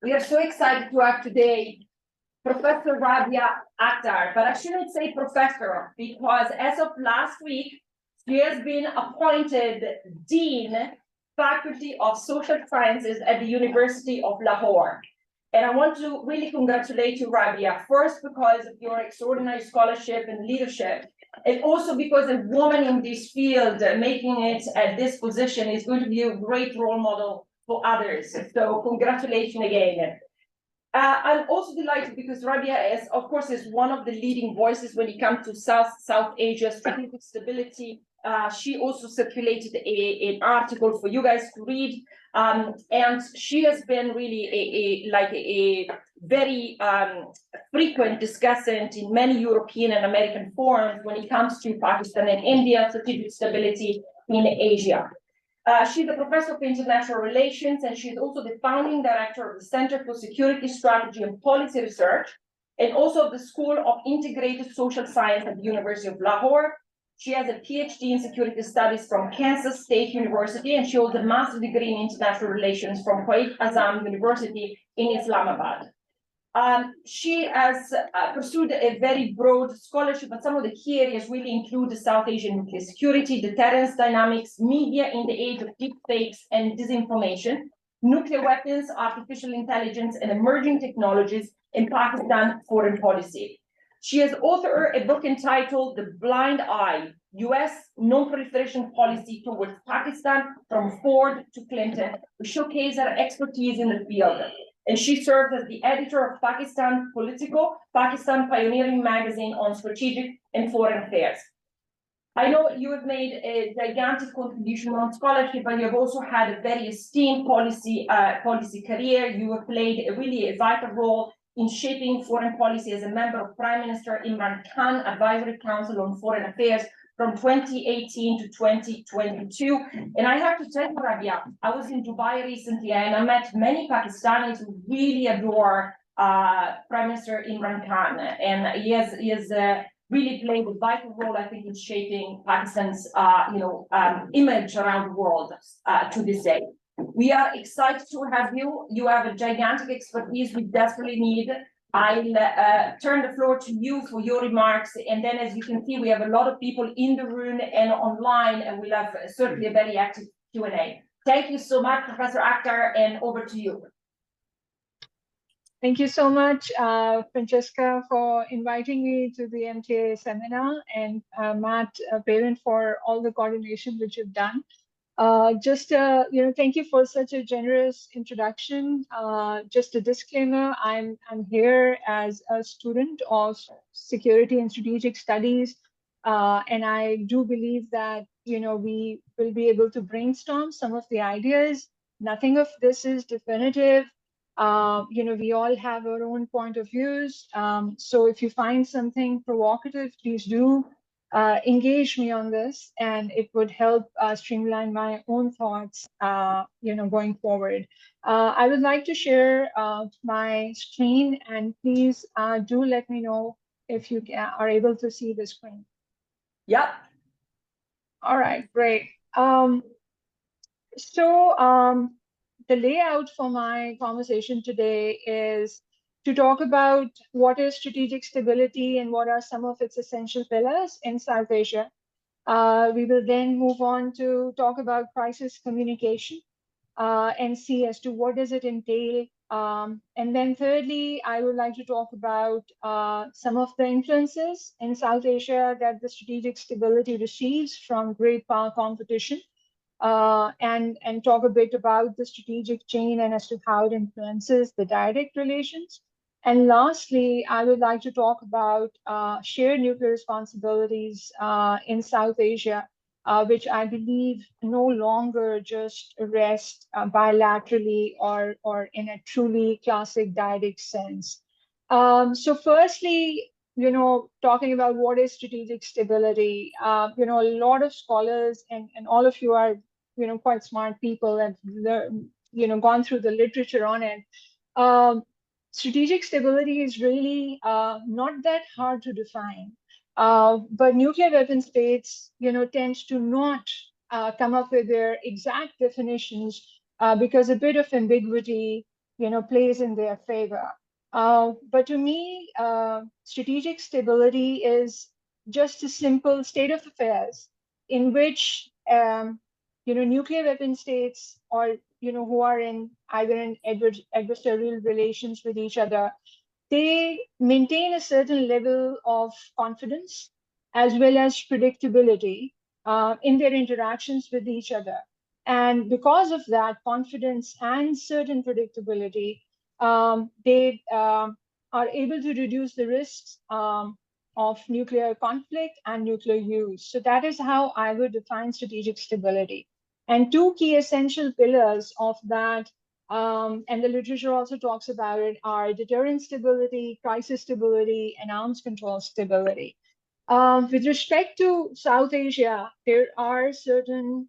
We are so excited to have today Professor Rabia Akhtar, but I shouldn't say professor because as of last week, she has been appointed Dean, Faculty of Social Sciences at the University of Lahore. And I want to really congratulate you, Rabia, first because of your extraordinary scholarship and leadership, and also because a woman in this field making it at this position is going to be a great role model for others. So congratulations again. I'm also delighted because Rabia is, of course, is one of the leading voices when it comes to South Asia strategic stability. She also circulated an article for you guys to read, and she has been really a very frequent discussant in many European and American forums when it comes to Pakistan and India strategic stability in Asia. She's a professor of international relations, and she's also the founding director of the Center for Security Strategy and Policy Research, and also of the School of Integrated Social Science at the University of Lahore. She has a PhD in Security Studies from Kansas State University, and she holds a master's degree in International Relations from Quaid Azam University in Islamabad. She has pursued a very broad scholarship, but some of the key areas really include the South Asian nuclear security, deterrence dynamics, media in the age of deep fakes and disinformation, nuclear weapons, artificial intelligence, and emerging technologies in Pakistan foreign policy. She has authored a book entitled The Blind Eye, U.S. Non-Proliferation Policy Towards Pakistan from Ford to Clinton, to showcase her expertise in the field. And she served as the editor of Pakistan Politico, Pakistan Pioneering Magazine on Strategic and Foreign Affairs. I know you have made a gigantic contribution on scholarship, but you have also had a very esteemed policy career. You have played a vital role in shaping foreign policy as a member of Prime Minister Imran Khan Advisory Council on Foreign Affairs from 2018 to 2022. And I have to tell you, Rabia, I was in Dubai recently and I met many Pakistanis who really adore Prime Minister Imran Khan. And he has really played a vital role, I think, in shaping Pakistan's image around the world to this day. We are excited to have you. You have a gigantic expertise we desperately need. I'll turn the floor to you for your remarks. And then, as you can see, we have a lot of people in the room and online, and we'll have certainly a very active Q&A. Thank you so much, Professor Akhtar, and over to you. Thank you so much, Francesca, for inviting me to the MTA seminar, and Matt Parent for all the coordination which you've done. Thank you for such a generous introduction. Just a disclaimer, I'm here as a student of security and strategic studies, and I do believe that we will be able to brainstorm some of the ideas. Nothing of this is definitive. We all have our own point of views. So if you find something provocative, please do engage me on this, and it would help streamline my own thoughts, going forward. I would like to share my screen, and please do let me know if you are able to see the screen. Yep. All right, great. The layout for my conversation today is to talk about what is strategic stability and what are some of its essential pillars in South Asia. We will then move on to talk about crisis communication and see as to what does it entail. And then thirdly, I would like to talk about some of the influences in South Asia that the strategic stability receives from great power competition. And talk a bit about the strategic chain and as to how it influences the direct relations. And lastly, I would like to talk about shared nuclear responsibilities in South Asia, which I believe no longer just rest bilaterally or in a truly classic direct sense. So firstly, talking about what is strategic stability, a lot of scholars and all of you are quite smart people and gone through the literature on it. Strategic stability is really not that hard to define, but nuclear weapon states tends to not come up with their exact definitions because a bit of ambiguity plays in their favor. But to me, strategic stability is just a simple state of affairs in which nuclear weapon states, or who are in either in adversarial relations with each other, they maintain a certain level of confidence as well as predictability in their interactions with each other. And because of that confidence and certain predictability, they are able to reduce the risks of nuclear conflict and nuclear use. So that is how I would define strategic stability. And two key essential pillars of that, and the literature also talks about it, are deterrent stability, crisis stability, and arms control stability. With respect to South Asia, there is certain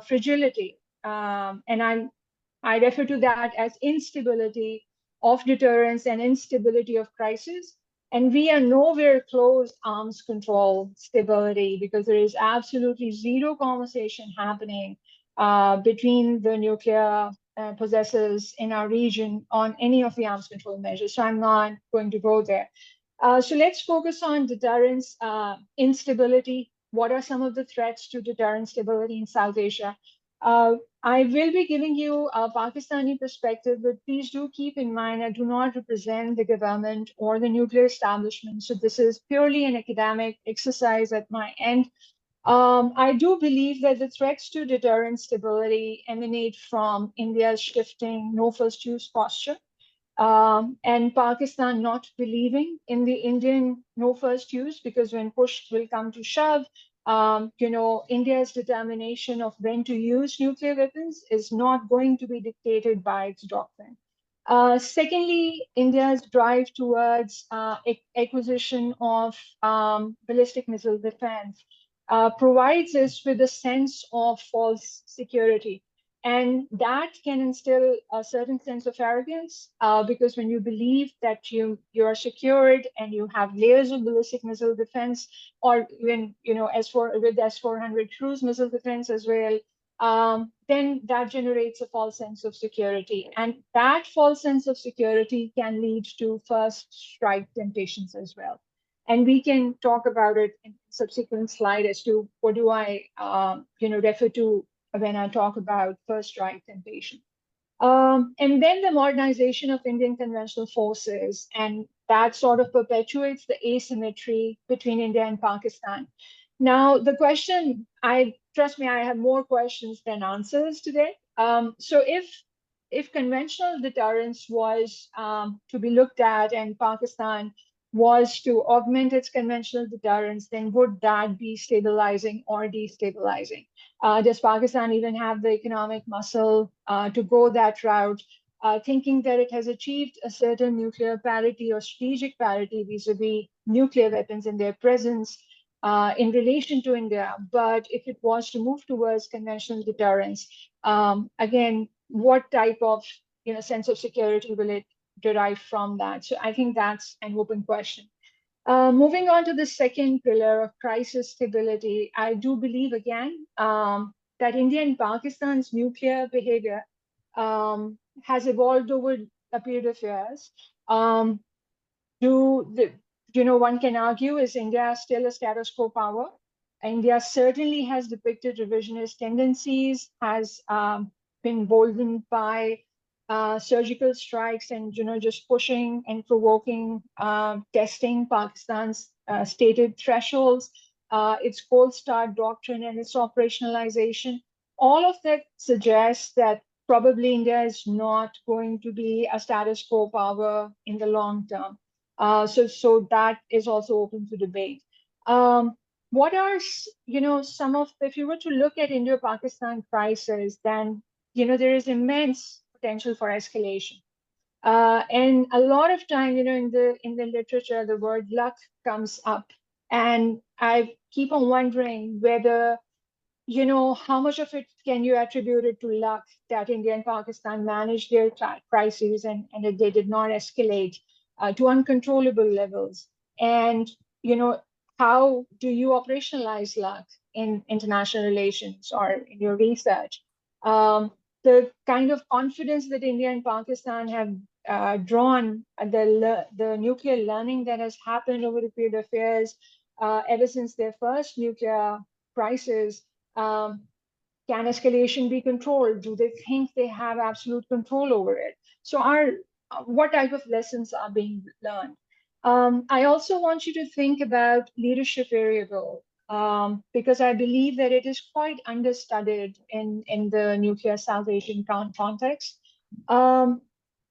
fragility, and I refer to that as instability of deterrence and instability of crisis. And we are nowhere close arms control stability, because there is absolutely zero conversation happening between the nuclear possessors in our region on any of the arms control measures. So I'm not going to go there. So let's focus on deterrence instability. What are some of the threats to deterrence stability in South Asia? I will be giving you a Pakistani perspective, but please do keep in mind, I do not represent the government or the nuclear establishment. So this is purely an academic exercise at my end. I do believe that the threats to deterrence stability emanate from India's shifting no first use posture, and Pakistan not believing in the Indian no first use, because when push will come to shove, India's determination of when to use nuclear weapons is not going to be dictated by its doctrine. Secondly, India's drive towards acquisition of ballistic missile defense provides us with a sense of false security. And that can instill a certain sense of arrogance, because when you believe that you are secured and you have layers of ballistic missile defense, or even with S-400 cruise missile defense as well, then that generates a false sense of security, and that false sense of security can lead to first strike temptations as well. And we can talk about it in subsequent slide as to what do I refer to when I talk about first strike temptation. And then the modernization of Indian conventional forces, and that sort of perpetuates the asymmetry between India and Pakistan. Now, the question, trust me, I have more questions than answers today. So if conventional deterrence was to be looked at and Pakistan was to augment its conventional deterrence, then would that be stabilizing or destabilizing? Does Pakistan even have the economic muscle to go that route, thinking that it has achieved a certain nuclear parity or strategic parity vis-a-vis nuclear weapons in their presence in relation to India? But if it was to move towards conventional deterrence, again, what type of sense of security will it derive from that? So I think that's an open question. Moving on to the second pillar of crisis stability, I do believe again that India and Pakistan's nuclear behavior has evolved over a period of years. One can argue, is India still a status quo power? India certainly has depicted revisionist tendencies, has been emboldened by surgical strikes and just pushing and provoking, testing Pakistan's stated thresholds, its cold start doctrine and its operationalization. All of that suggests that probably India is not going to be a status quo power in the long term. So that is also open to debate. What are some of, if you were to look at Indo-Pakistan crisis, then there is immense potential for escalation. And a lot of time, in the literature, the word luck comes up. And I keep on wondering whether, how much of it can you attribute it to luck that India and Pakistan managed their crises and that they did not escalate to uncontrollable levels? And, how do you operationalize luck in international relations or in your research? the kind of confidence that India and Pakistan have drawn, the nuclear learning that has happened over the period of years, ever since their first nuclear crisis. Can escalation be controlled? Do they think they have absolute control over it? So, what type of lessons are being learned? I also want you to think about leadership variable, because I believe that it is quite understudied in the nuclear South Asian context.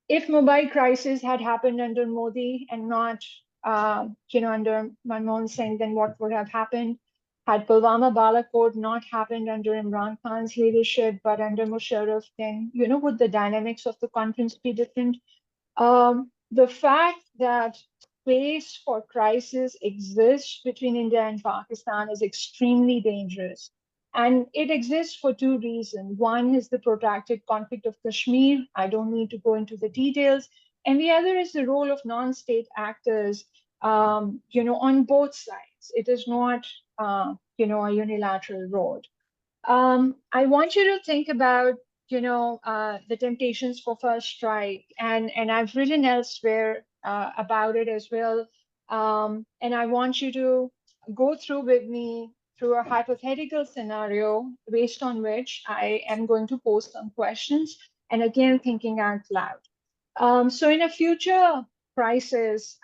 If mobile crisis had happened under Modi and not, under Manmohan Singh, then what would have happened? Had Pulwama Balakot not happened under Imran Khan's leadership, but under Musharraf, then, would the dynamics of the conference be different? The fact that space for crisis exists between India and Pakistan is extremely dangerous. And it exists for two reasons. One is the protracted conflict of Kashmir. I don't need to go into the details. And the other is the role of non-state actors, on both sides. It is not, a unilateral road. I want you to think about, the temptations for first strike, and I've written elsewhere about it as well. And I want you to go through with me through a hypothetical scenario based on which I am going to pose some questions, and again, thinking out loud. So in a future crisis,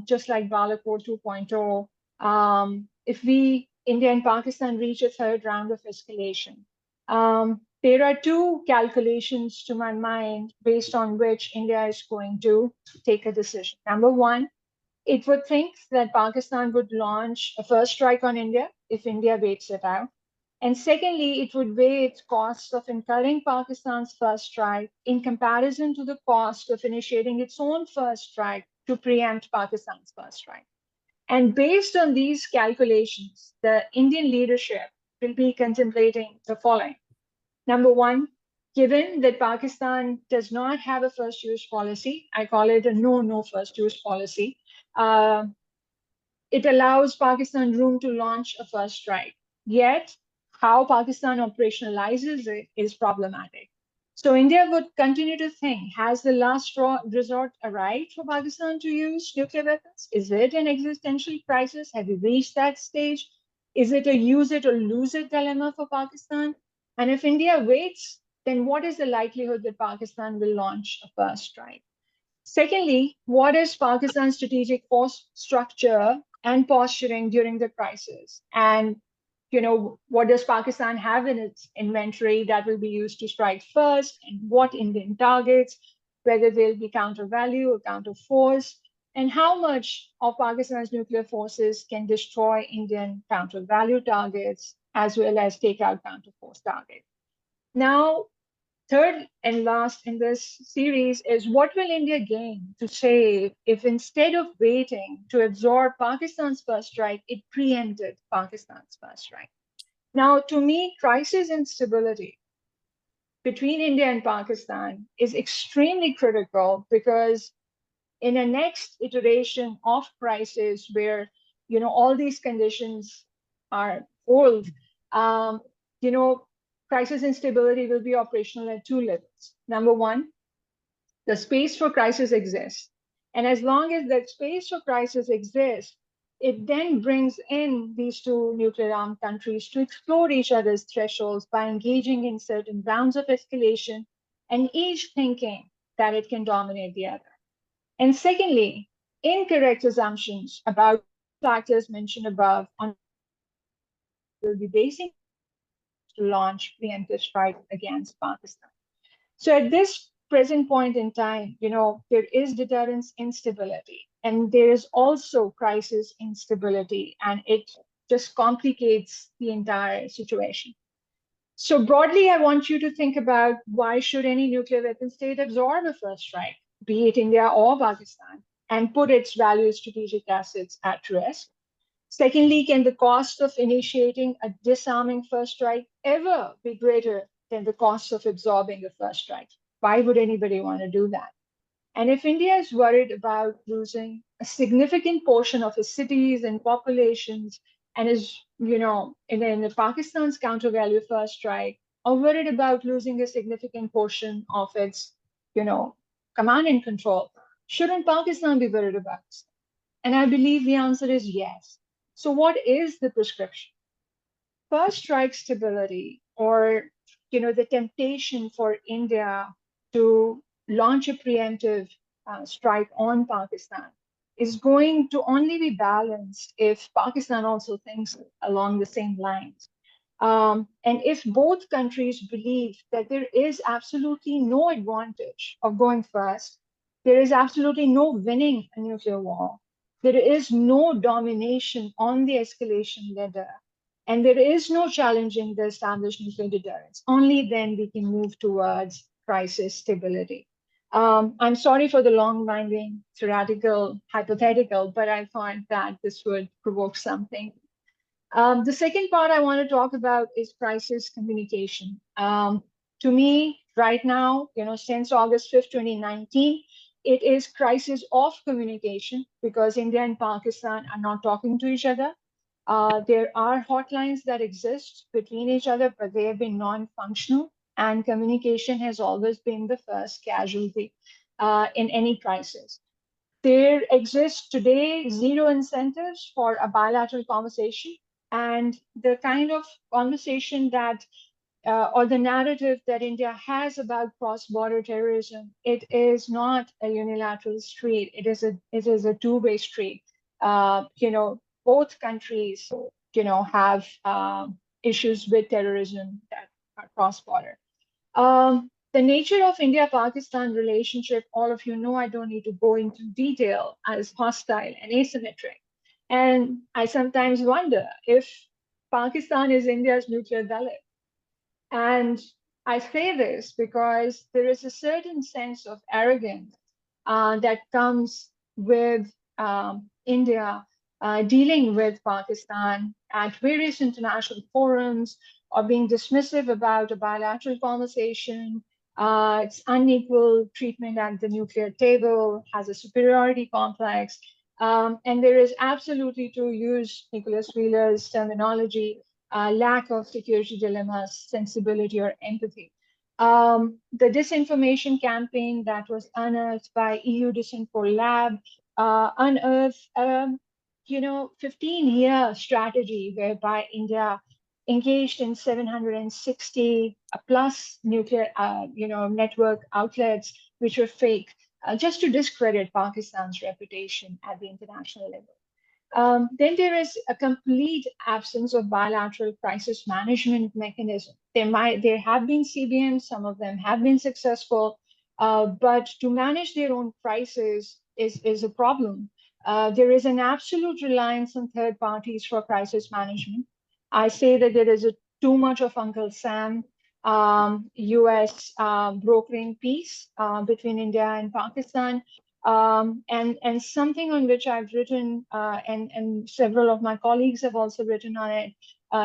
just like Balakot 2.0, if India and Pakistan reach a third round of escalation, there are two calculations to my mind based on which India is going to take a decision. Number one, it would think that Pakistan would launch a first strike on India if India waits it out. And secondly, it would weigh its cost of incurring Pakistan's first strike in comparison to the cost of initiating its own first strike to preempt Pakistan's first strike. And based on these calculations, the Indian leadership will be contemplating the following. Number one, given that Pakistan does not have a first use policy, I call it a no first use policy, it allows Pakistan room to launch a first strike. Yet, how Pakistan operationalizes it is problematic. So India would continue to think, has the last resort arrived for Pakistan to use nuclear weapons? Is it an existential crisis? Have we reached that stage? Is it a use it or lose it dilemma for Pakistan? And if India waits, then what is the likelihood that Pakistan will launch a first strike? Secondly, what is Pakistan's strategic force structure and posturing during the crisis? And what does Pakistan have in its inventory that will be used to strike first, and what Indian targets, whether they'll be counter value or counter force, and how much of Pakistan's nuclear forces can destroy Indian counter value targets as well as take out counter force targets. Now, third and last in this series is, what will India gain to save if instead of waiting to absorb Pakistan's first strike, it preempted Pakistan's first strike? Now, to me, crisis instability between India and Pakistan is extremely critical, because in a next iteration of crisis where all these conditions are old, crisis instability will be operational at two levels. Number one, the space for crisis exists. And as long as that space for crisis exists, it then brings in these two nuclear armed countries to explore each other's thresholds by engaging in certain rounds of escalation, and each thinking that it can dominate the other. And secondly, incorrect assumptions about factors mentioned above on will be basing to launch preemptive strike against Pakistan. So at this present point in time, there is deterrence instability, and there is also crisis instability, and it just complicates the entire situation. So broadly, I want you to think about, why should any nuclear weapon state absorb a first strike, be it India or Pakistan, and put its valued strategic assets at risk? Secondly, can the cost of initiating a disarming first strike ever be greater than the cost of absorbing a first strike? Why would anybody want to do that? And if India is worried about losing a significant portion of its cities and populations, and is, in Pakistan's counter value first strike or worried about losing a significant portion of its, command and control. Shouldn't Pakistan be worried about this? And I believe the answer is yes. So what is the prescription? First strike stability, or the temptation for India to launch a preemptive strike on Pakistan is going to only be balanced if Pakistan also thinks along the same lines. And if both countries believe that there is absolutely no advantage of going first, there is absolutely no winning a nuclear war, there is no domination on the escalation ladder, and there is no challenging the established nuclear deterrence, only then we can move towards crisis stability. I'm sorry for the long-winding theoretical hypothetical, but I thought that this would provoke something. The second part I want to talk about is crisis communication. To me, right now, since August 5th, 2019, it is crisis of communication because India and Pakistan are not talking to each other. There are hotlines that exist between each other, but they have been non-functional, and communication has always been the first casualty in any crisis. There exists today zero incentives for a bilateral conversation, and the kind of conversation that or the narrative that India has about cross-border terrorism, it is not a unilateral street. It is a two-way street. Both countries, have issues with terrorism that are cross-border. The nature of India-Pakistan relationship, all of you know, I don't need to go into detail, as hostile and asymmetric. And I sometimes wonder if Pakistan is India's nuclear Dalit. And I say this because there is a certain sense of arrogance that comes with India dealing with Pakistan at various international forums, or being dismissive about a bilateral conversation. Its unequal treatment at the nuclear table, has a superiority complex. And there is absolutely, to use Nicholas Wheeler's terminology, lack of security dilemmas, sensibility, or empathy. The disinformation campaign that was unearthed by EU Disinfo Lab unearthed, 15-year strategy whereby India engaged in 760 plus nuclear, network outlets, which were fake, just to discredit Pakistan's reputation at the international level. Then there is a complete absence of bilateral crisis management mechanism. There have been CBMs, some of them have been successful, but to manage their own crisis is a problem. There is an absolute reliance on third parties for crisis management. I say that there is too much of Uncle Sam, US brokering peace between India and Pakistan. And something on which I've written, and several of my colleagues have also written on it,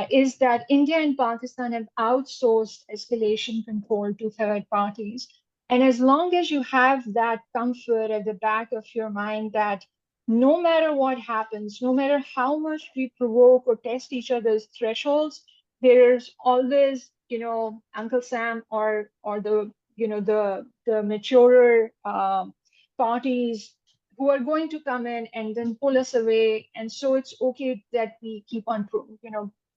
is that India and Pakistan have outsourced escalation control to third parties. And as long as you have that comfort at the back of your mind that no matter what happens, no matter how much we provoke or test each other's thresholds, there's always, Uncle Sam or the maturer parties who are going to come in and then pull us away. And so it's okay that we keep on,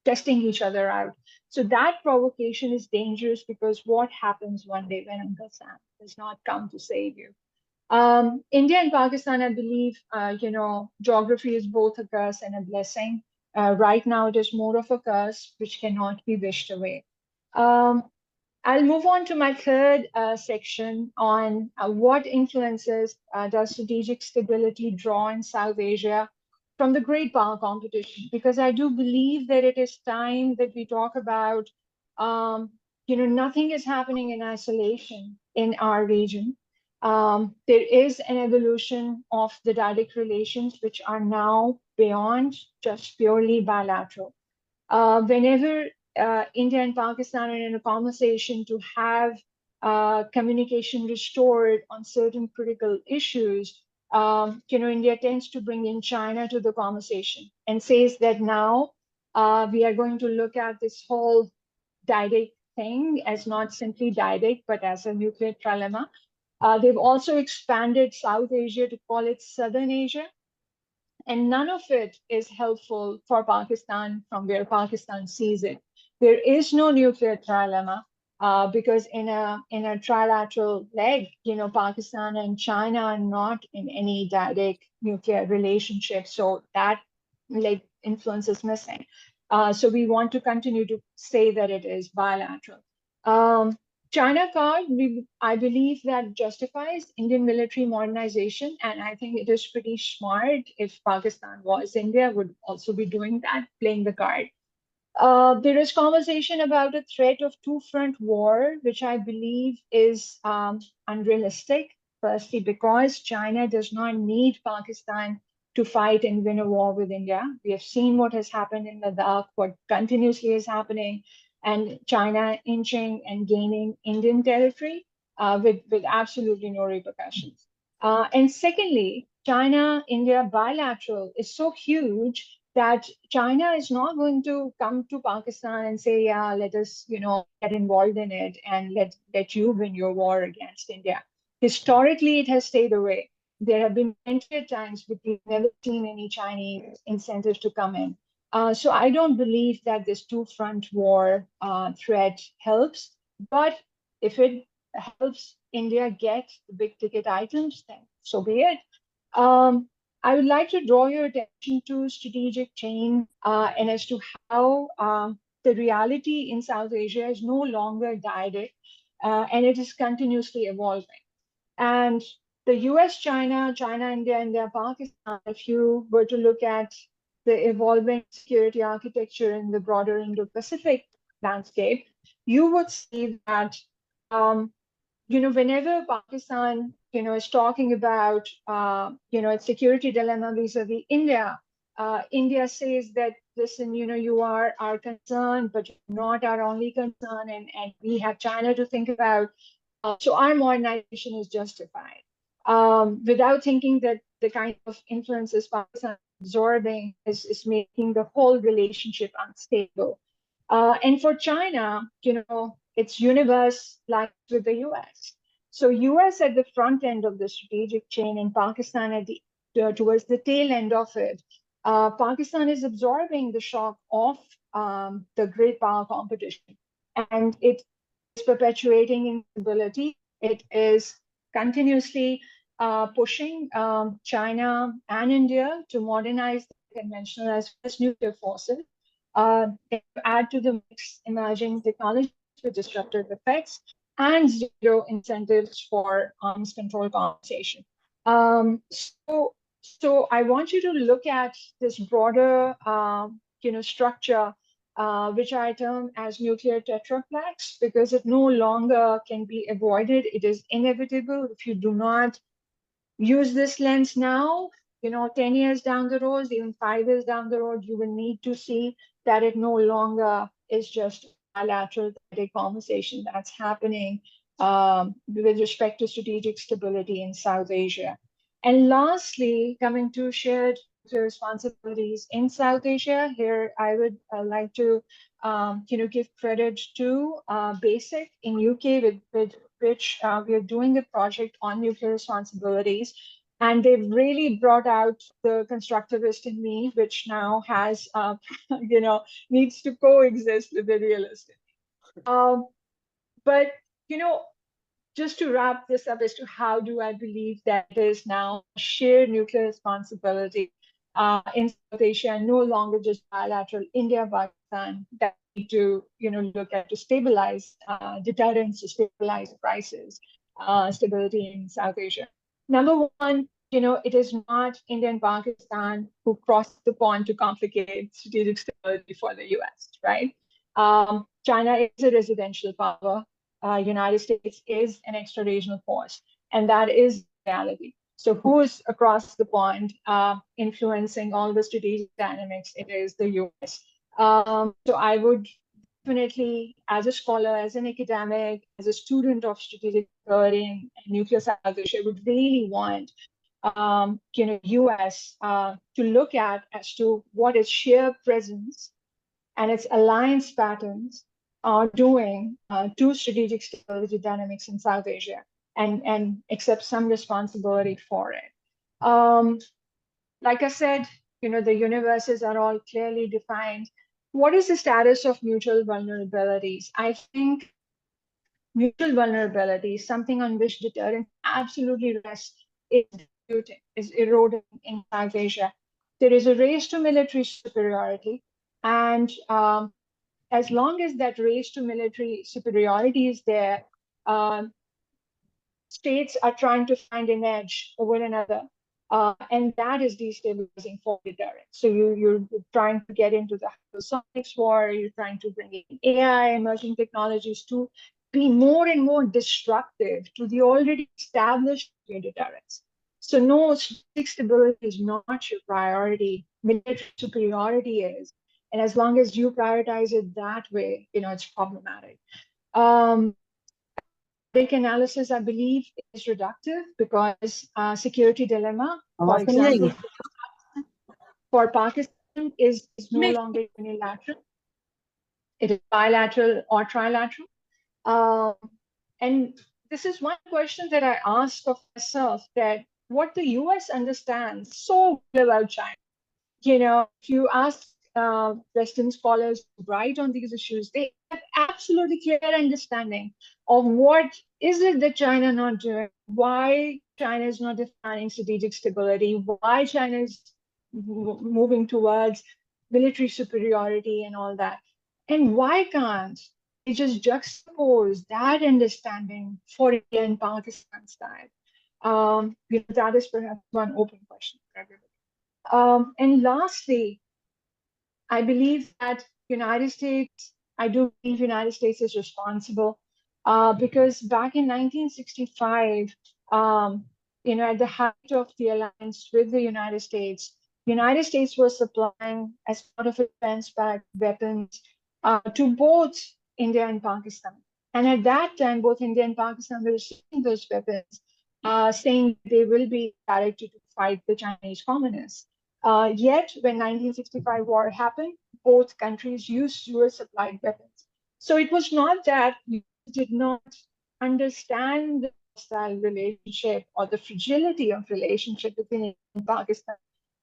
testing each other out. So that provocation is dangerous, because what happens one day when Uncle Sam does not come to save you? India and Pakistan, I believe, geography is both a curse and a blessing. Right now, it is more of a curse, which cannot be wished away. I'll move on to my third section on what influences does strategic stability draw in South Asia from the great power competition, because I do believe that it is time that we talk about, nothing is happening in isolation in our region. There is an evolution of the direct relations, which are now beyond just purely bilateral. Whenever India and Pakistan are in a conversation to have communication restored on certain critical issues, India tends to bring in China to the conversation and says that now we are going to look at this whole direct thing as not simply dyadic, but as a nuclear trilemma. They've also expanded South Asia to call it Southern Asia. And none of it is helpful for Pakistan from where Pakistan sees it. There is no nuclear trilemma because in a trilateral leg, Pakistan and China are not in any direct nuclear relationship, so that like influence is missing. So we want to continue to say that it is bilateral. Um, China card, I believe that justifies Indian military modernization, and I think it is pretty smart if Pakistan was India, would also be doing that, playing the card. There is conversation about a threat of two-front war, which I believe is unrealistic. Firstly, because China does not need Pakistan to fight and win a war with India. We have seen what has happened in Ladakh, what continuously is happening, and China inching and gaining Indian territory with absolutely no repercussions. And secondly, China-India bilateral is so huge that China is not going to come to Pakistan and say, yeah, let us, get involved in it and let you win your war against India. Historically, it has stayed away. There have been plenty of times, but we've never seen any Chinese incentives to come in. So I don't believe that this two-front war threat helps. But if it helps India get the big ticket items, then so be it. I would like to draw your attention to strategic change and as to how the reality in South Asia is no longer dyadic and it is continuously evolving. And the US, China, India, India, Pakistan, if you were to look at the evolving security architecture in the broader Indo-Pacific landscape, you would see that whenever Pakistan, is talking about, its security dilemma vis-a-vis India, India says that, listen, you are our concern, but you're not our only concern, and we have China to think about. So our modernization is justified without thinking that the kind of influences Pakistan is absorbing is making the whole relationship unstable. And for China, its universe lies with the US. So US at the front end of the strategic chain and Pakistan at the towards the tail end of it. Pakistan is absorbing the shock of the great power competition, and it is perpetuating instability. It is continuously pushing China and India to modernize the conventional as well as nuclear forces. Add to the mix emerging technologies with disruptive effects and zero incentives for arms control conversation. So I want you to look at this broader, structure, which I term as nuclear tetraplex, because it no longer can be avoided. It is inevitable if you do not use this lens now. 10 years down the road, even 5 years down the road, you will need to see that it no longer is just bilateral conversation that's happening with respect to strategic stability in South Asia. And lastly, coming to shared responsibilities in South Asia, here I would like to give credit to BASIC in UK, with which we are doing a project on nuclear responsibilities. And they've really brought out the constructivist in me, which now has, needs to coexist with the realistic. But, just to wrap this up as to how do I believe that it is now shared nuclear responsibility in South Asia, and no longer just bilateral India, Pakistan, that we need to, look at to stabilize deterrence, to stabilize prices, stability in South Asia. Number one, it is not India and Pakistan who cross the pond to complicate strategic stability for the US, right? China is a residential power. United States is an extra-regional force, and that is reality. So who's across the pond influencing all the strategic dynamics? It is the US. So I would definitely, as a scholar, as an academic, as a student of strategic theory and nuclear strategy, I would really want US to look at as to what its sheer presence and its alliance patterns are doing to strategic stability dynamics in South Asia and accept some responsibility for it. Like I said, the universes are all clearly defined. What is the status of mutual vulnerabilities? I think mutual vulnerability is something on which deterrence absolutely rests, is eroding in South Asia. There is a race to military superiority, and as long as that race to military superiority is there, um, states are trying to find an edge over another. And that is destabilizing for deterrence. So you're trying to get into the hypersonics war, you're trying to bring in AI, emerging technologies to be more and more destructive to the already established deterrence. So no, strategic stability is not your priority, military superiority is. And as long as you prioritize it that way, it's problematic. Big analysis, I believe, is reductive because security dilemma, for example, for Pakistan is no longer unilateral. It is bilateral or trilateral. And this is one question that I ask of myself, that what the US understands so well about China. If you ask Western scholars who write on these issues, they have absolutely clear understanding of what is it that China not doing, why China is not defining strategic stability, why China is moving towards military superiority and all that. And why can't they just juxtapose that understanding for India and Pakistan style? That is perhaps one open question for everybody. And lastly, I believe that United States, I do believe United States is responsible because back in 1965, at the height of the alliance with the United States was supplying, as part of a defense-backed weapons to both India and Pakistan. And at that time, both India and Pakistan were receiving those weapons, saying they will be directed to fight the Chinese communists. Yet, when 1965 war happened, both countries used US-supplied weapons. So it was not that we did not understand the hostile relationship or the fragility of relationship between India and Pakistan.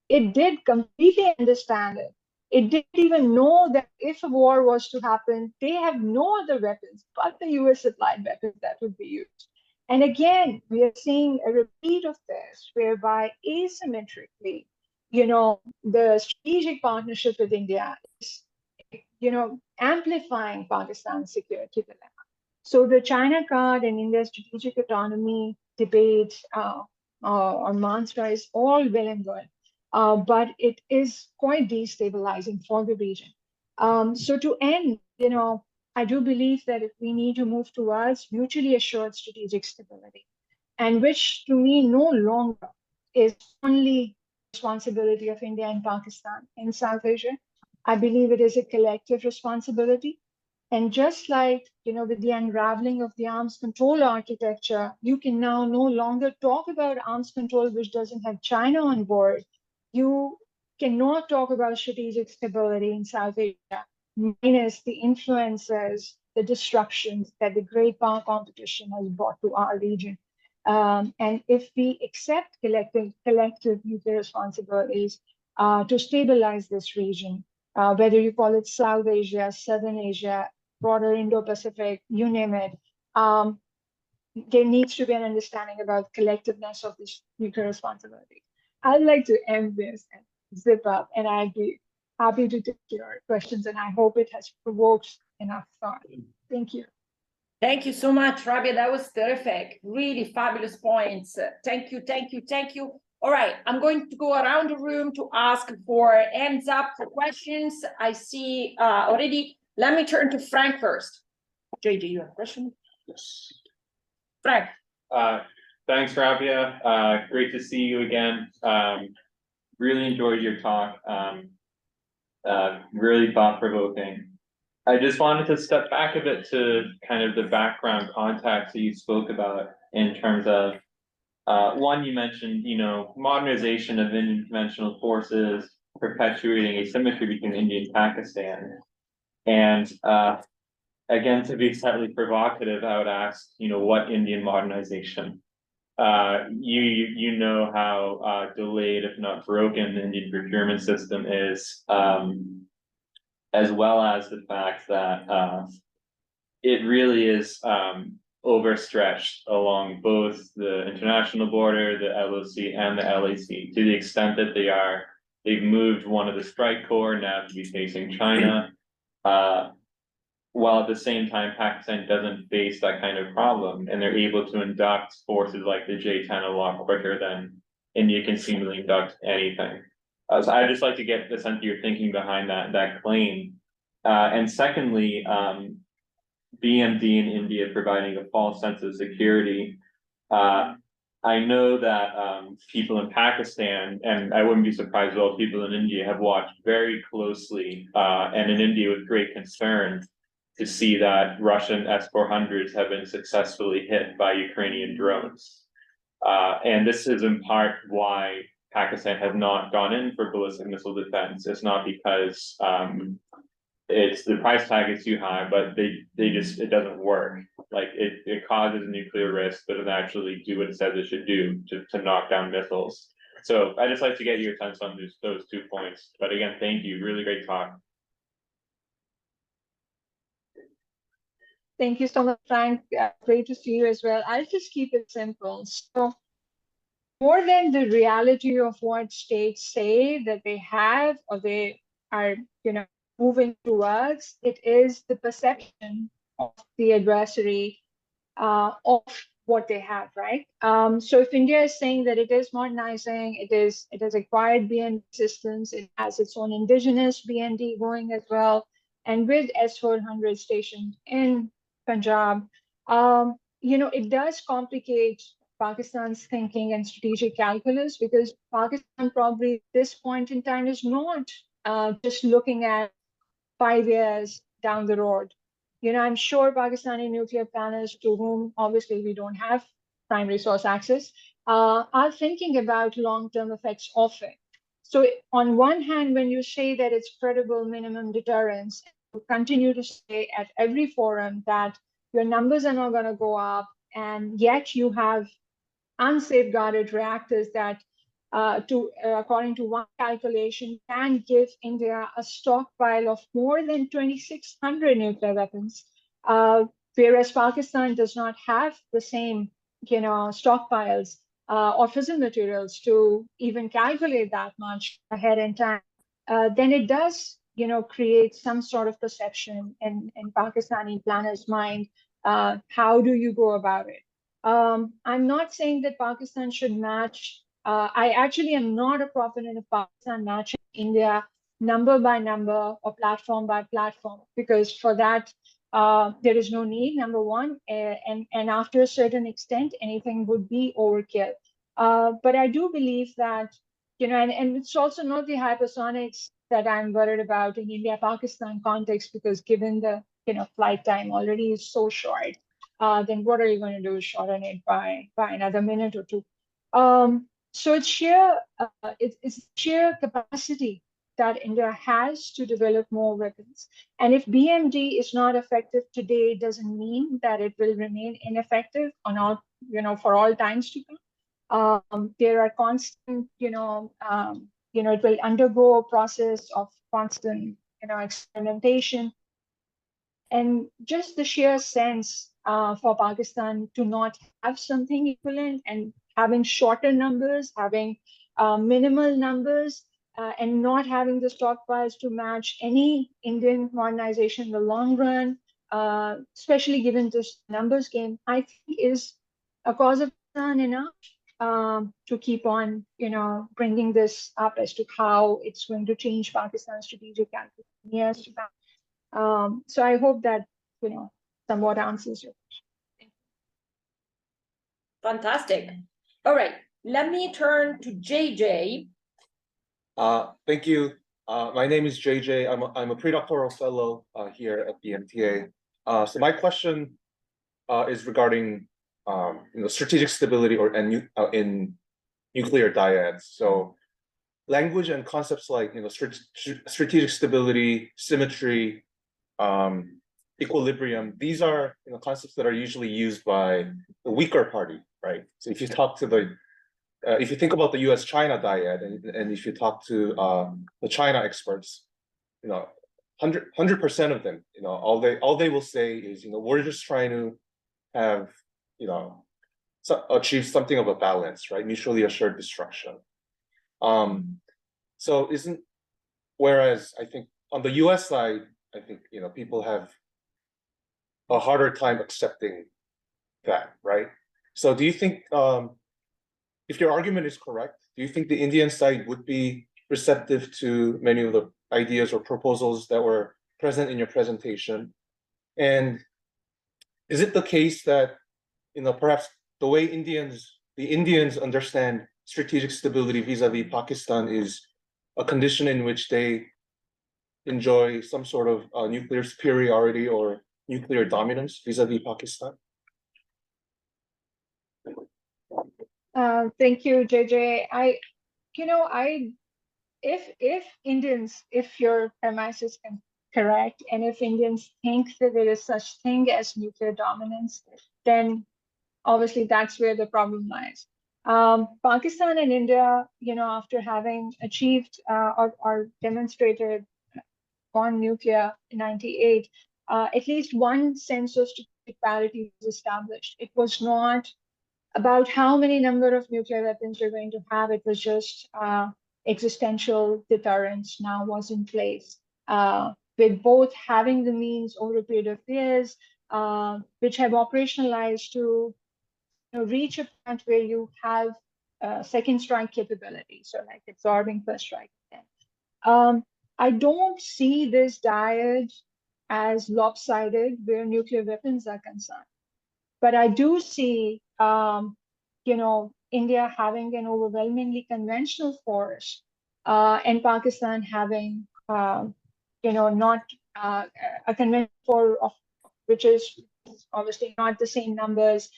It did completely understand it. It didn't even know that if a war was to happen, they have no other weapons but the US-supplied weapons that would be used. And again, we are seeing a repeat of this, whereby asymmetrically, the strategic partnership with India is, amplifying Pakistan's security dilemma. So the China card and India's strategic autonomy debate or mantra is all well and good, but it is quite destabilizing for the region. So to end, I do believe that if we need to move towards mutually assured strategic stability, and which to me no longer is only responsibility of India and Pakistan in South Asia. I believe it is a collective responsibility. And just like, with the unraveling of the arms control architecture, you can now no longer talk about arms control which doesn't have China on board. You cannot talk about strategic stability in South Asia minus the influences, the disruptions that the great power competition has brought to our region. And if we accept collective nuclear responsibilities to stabilize this region, whether you call it South Asia, Southern Asia, broader Indo-Pacific, you name it, there needs to be an understanding about collectiveness of this nuclear responsibility. I'd like to end this and zip up, and I'd be happy to take your questions, and I hope it has provoked enough thought. Thank you. Thank you so much, Rabia. That was terrific. Really fabulous points. Thank you, thank you, thank you. All right, I'm going to go around the room to ask for hands up for questions. I see already. Let me turn to Frank first. JD, you have a question? Yes. Frank. Thanks, Rabia. Great to see you again. Really enjoyed your talk. Really thought-provoking. I just wanted to step back a bit to kind of the background context that you spoke about in terms of one, you mentioned, modernization of Indian conventional forces, perpetuating asymmetry between India and Pakistan. And again, to be slightly provocative, I would ask, what Indian modernization? You know how delayed, if not broken, the Indian procurement system is, as well as the fact that it really is overstretched along both the international border, the LOC and the LAC, to the extent that they've moved one of the strike corps now to be facing China. While at the same time, Pakistan doesn't face that kind of problem, and they're able to induct forces like the J-10 a lot quicker than India can seemingly induct anything. So I'd just like to get the sense of your thinking behind that claim. And secondly, BMD in India providing a false sense of security. I know that people in Pakistan, and I wouldn't be surprised at all, people in India have watched very closely, and in India with great concern, to see that Russian S-400s have been successfully hit by Ukrainian drones. And this is in part why Pakistan has not gone in for ballistic missile defense. It's not because it's the price tag is too high, but it doesn't work. Like it causes nuclear risk, but it actually do what it says it should do to knock down missiles. So I just like to get your sense on those 2 points. But again, thank you. Really great talk. Thank you so much, Frank. Great to see you as well. I'll just keep it simple. So more than the reality of what states say that they have or they are, moving towards, it is the perception of the adversary of what they have, right? So if India is saying that it is modernizing, it has acquired BND systems, it has its own indigenous BND going as well, and with S-400 stationed in Punjab, it does complicate Pakistan's thinking and strategic calculus, because Pakistan probably at this point in time is not just looking at 5 years down the road. I'm sure Pakistani nuclear planners, to whom obviously we don't have primary source access, are thinking about long-term effects of it. So on one hand, when you say that it's credible minimum deterrence, you continue to say at every forum that your numbers are not going to go up, and yet you have unsafeguarded reactors that, according to one calculation, can give India a stockpile of more than 2,600 nuclear weapons, whereas Pakistan does not have the same, stockpiles or fissile materials to even calculate that much ahead in time. Then it does, create some sort of perception in Pakistani planners' mind. How do you go about it? I'm not saying that Pakistan should match. I actually am not a proponent of Pakistan matching India number by number or platform by platform, because for that, there is no need, number one, and after a certain extent, anything would be overkill. But I do believe that, and it's also not the hypersonics that I'm worried about in India-Pakistan context, because given the, flight time already is so short, then what are you going to do? Shorten it by another minute or two. So it's sheer capacity that India has to develop more weapons. And if BMD is not effective today, it doesn't mean that it will remain ineffective or not, for all times to come. There are constant, it will undergo a process of constant, experimentation. And just the sheer sense for Pakistan to not have something equivalent and having shorter numbers, having minimal numbers, and not having the stockpiles to match any Indian modernization in the long run, especially given this numbers game, I think is a cause of concern enough to keep on, bringing this up as to how it's going to change Pakistan's strategic calculus in years to come. So I hope that, somewhat answers your question. Fantastic. All right, let me turn to JJ. Thank you. My name is JJ. I'm a pre-doctoral fellow here at the MTA. So my question is regarding strategic stability in nuclear dyads. So language and concepts like strategic stability, symmetry, equilibrium, these are concepts that are usually used by the weaker party, right? So if you talk to the if you think about the US-China dyad, and if you talk to the China experts, 100% of them, all they will say is, we're just trying to have, achieve something of a balance, right? Mutually assured destruction. So whereas I think on the US side, I think, people have a harder time accepting that, right? So do you think, if your argument is correct, do you think the Indian side would be receptive to many of the ideas or proposals that were present in your presentation? And is it the case that, perhaps the way the Indians understand strategic stability vis-a-vis Pakistan is a condition in which they enjoy some sort of nuclear superiority or nuclear dominance vis-a-vis Pakistan? Thank you, JJ. If your premise is correct, and if Indians think that there is such thing as nuclear dominance, then obviously that's where the problem lies. Pakistan and India, after having achieved or demonstrated on nuclear in 98, at least one sense of strategic parity was established. It was not about how many number of nuclear weapons you're going to have. It was just existential deterrence now was in place, with both having the means over a period of years, which have operationalized to reach a point where you have second strike capability, so like absorbing first strike. I don't see this dyad as lopsided where nuclear weapons are concerned, but I do see India having an overwhelmingly conventional force, and Pakistan having not a conventional force which is obviously not the same numbers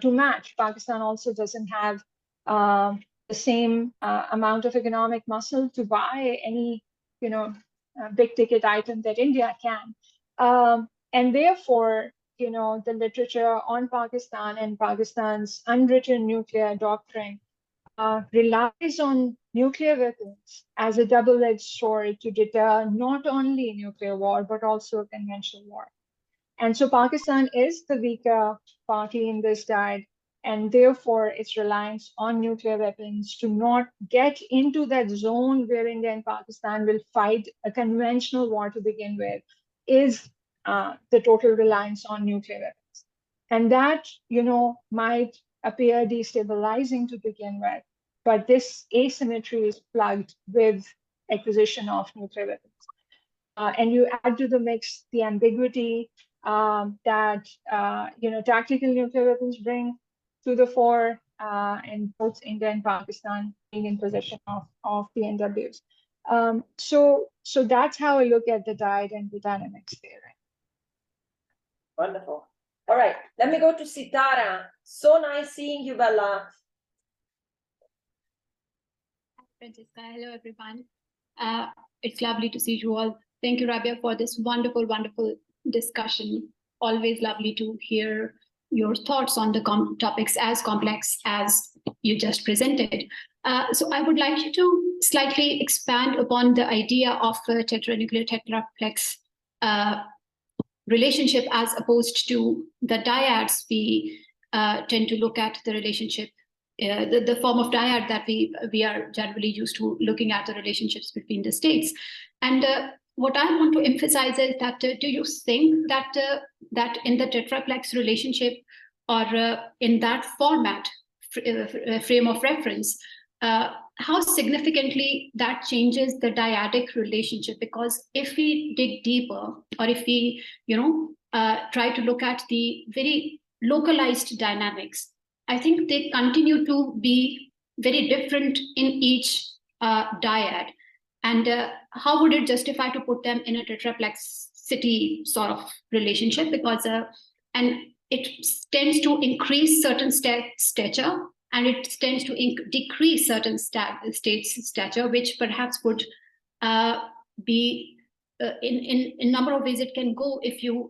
to match. Pakistan also doesn't have the same amount of economic muscle to buy any big ticket item that India can, and therefore the literature on Pakistan and Pakistan's unwritten nuclear doctrine relies on nuclear weapons as a double-edged sword to deter not only nuclear war, but also a conventional war. And so Pakistan is the weaker party in this dyad, and therefore its reliance on nuclear weapons to not get into that zone where India and Pakistan will fight a conventional war to begin with is the total reliance on nuclear weapons. And that, might appear destabilizing to begin with, but this asymmetry is plugged with acquisition of nuclear weapons. And you add to the mix the ambiguity that tactical nuclear weapons bring to the fore, and both India and Pakistan being in possession of the NWs. So that's how I look at the dyad and the dynamics there. Wonderful. All right, let me go to Sitara. So nice seeing you, Bella. Francesca, hello everyone. It's lovely to see you all. Thank you, Rabia, for this wonderful, wonderful discussion. Always lovely to hear your thoughts on the topics as complex as you just presented. So I would like you to slightly expand upon the idea of a nuclear tetraplex relationship as opposed to the dyads. We tend to look at the relationship, the form of dyad that we are generally used to looking at the relationships between the states. And what I want to emphasize is that do you think that that in the tetraplex relationship, or in that format, frame of reference, how significantly that changes the dyadic relationship? Because if we dig deeper, or if we try to look at the very localized dynamics, I think they continue to be very different in each dyad. And how would it justify to put them in a tetraplexity sort of relationship? Because and it tends to increase certain stature, and it tends to decrease certain states' stature, which perhaps would be in number of ways it can go if you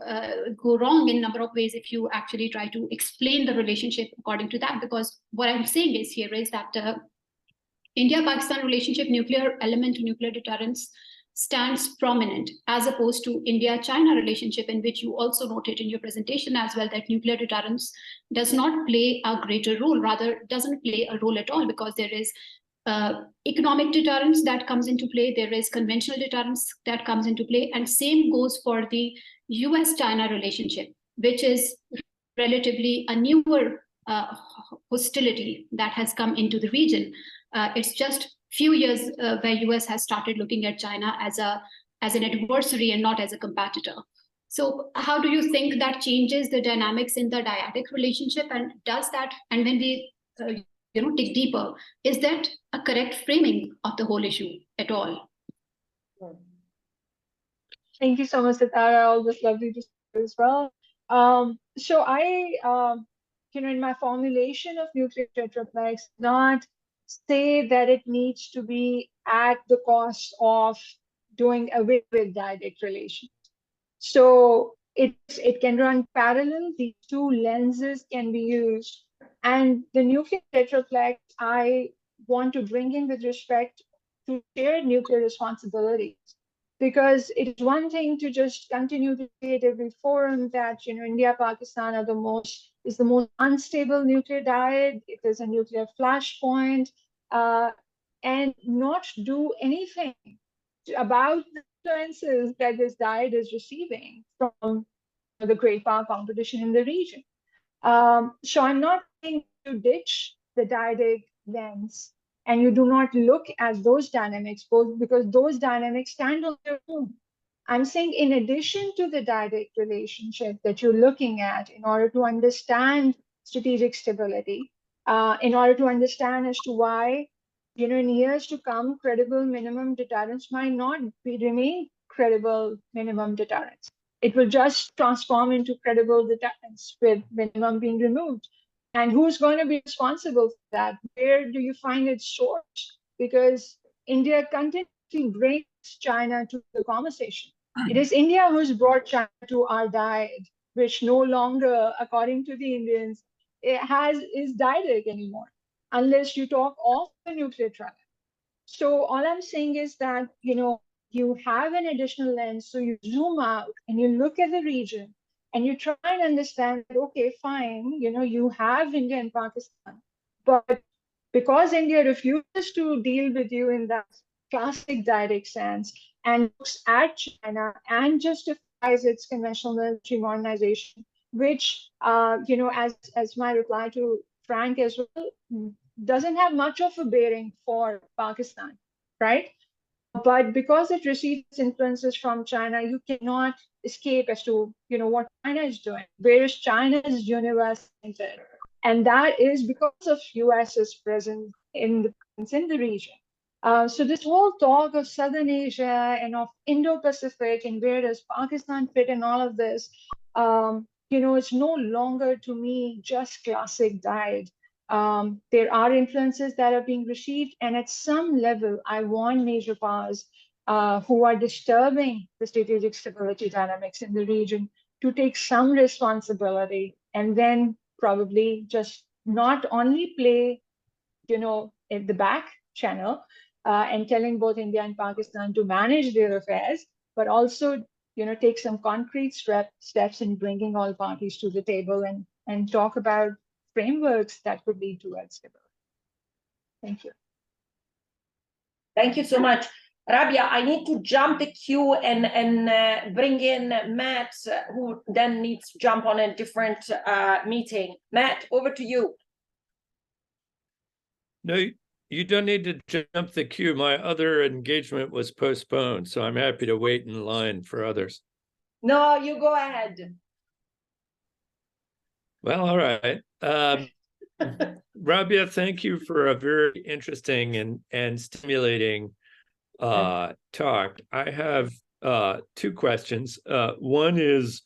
go wrong in number of ways if you actually try to explain the relationship according to that. Because what I'm saying is here is that India-Pakistan relationship, nuclear element to nuclear deterrence stands prominent, as opposed to India-China relationship, in which you also noted in your presentation as well that nuclear deterrence does not play a greater role, rather doesn't play a role at all, because there is economic deterrence that comes into play, there is conventional deterrence that comes into play, and same goes for the US-China relationship, which is relatively a newer hostility that has come into the region. It's just few years where US has started looking at China as an adversary and not as a competitor. So how do you think that changes the dynamics in the dyadic relationship, and does that, and when we dig deeper, is that a correct framing of the whole issue at all? Thank you so much, Sitara. Always lovely to see you as well. So I, in my formulation of nuclear tetraplex, not say that it needs to be at the cost of doing away with dyadic relations. So it can run parallel. These two lenses can be used. And the nuclear tetraplex, I want to bring in with respect to shared nuclear responsibilities. Because it's one thing to just continue to say at every forum that India, Pakistan is the most unstable nuclear dyad. It is a nuclear flashpoint, and not do anything about the influences that this dyad is receiving from the great power competition in the region. So I'm not saying to ditch the dyadic lens and you do not look at those dynamics, both because those dynamics stand on their own. I'm saying in addition to the dyadic relationship that you're looking at in order to understand strategic stability, in order to understand as to why, in years to come, credible minimum deterrence might not remain credible minimum deterrence. It will just transform into credible deterrence with minimum being removed. And who's going to be responsible for that? Where do you find its source? Because India continuously brings China to the conversation. It is India who's brought China to our dyad, which no longer, according to the Indians, is dyadic anymore, unless you talk off the nuclear triad. So all I'm saying is that, you have an additional lens, so you zoom out and you look at the region and you try and understand, okay, fine, you have India and Pakistan, but because India refuses to deal with you in that classic dyadic sense and looks at China and justifies its conventional military modernization, which, as my reply to Frank as well, doesn't have much of a bearing for Pakistan, right? But because it receives influences from China, you cannot escape as to, what China is doing. Where is China's universe centered? And that is because of US's presence in the region. So this whole talk of Southern Asia and of Indo-Pacific and where does Pakistan fit in all of this, it's no longer to me just classic dyad. There are influences that are being received, and at some level, I want major powers who are disturbing the strategic stability dynamics in the region to take some responsibility, and then probably just not only play, in the back channel and telling both India and Pakistan to manage their affairs, but also, take some concrete steps in bringing all parties to the table and talk about frameworks that could lead towards stability. Thank you. Thank you so much. Rabia, I need to jump the queue and bring in Matt, who then needs to jump on a different meeting. Matt, over to you. No, you don't need to jump the queue. My other engagement was postponed, so I'm happy to wait in line for others. No, you go ahead. Well, all right. Rabia, thank you for a very interesting and stimulating talk. I have two questions. One is,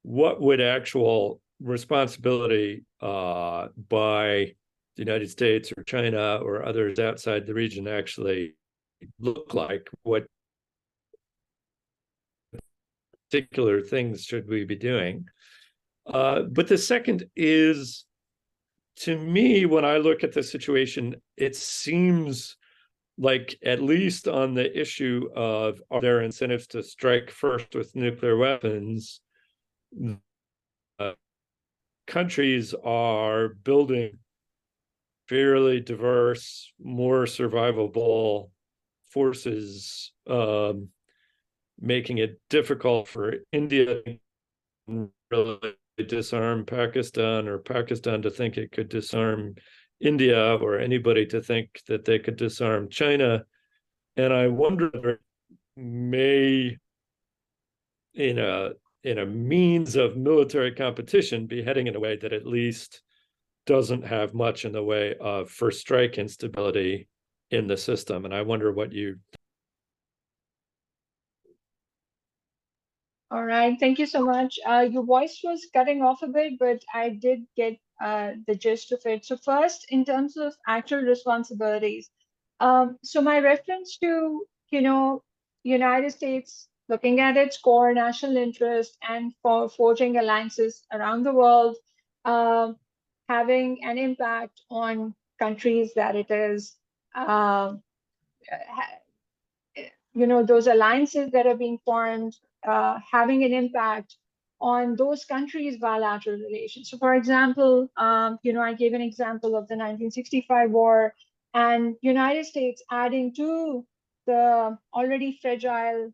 what would actual responsibility by the United States or China or others outside the region actually look like? What particular things should we be doing? But the second is, to me, when I look at the situation, it seems like, at least on the issue of are there incentives to strike first with nuclear weapons, countries are building fairly diverse, more survivable forces, making it difficult for India to really disarm Pakistan, or Pakistan to think it could disarm India, or anybody to think that they could disarm China. And I wonder, may, in a means of military competition, be heading in a way that at least doesn't have much in the way of first strike instability in the system. And I wonder what you. All right, thank you so much. Your voice was cutting off a bit, but I did get the gist of it. So first, in terms of actual responsibilities, so my reference to, United States looking at its core national interest and for forging alliances around the world, having an impact on countries that it is, those alliances that are being formed, having an impact on those countries' bilateral relations. So, for example, I gave an example of the 1965 war, and United States adding to the already fragile,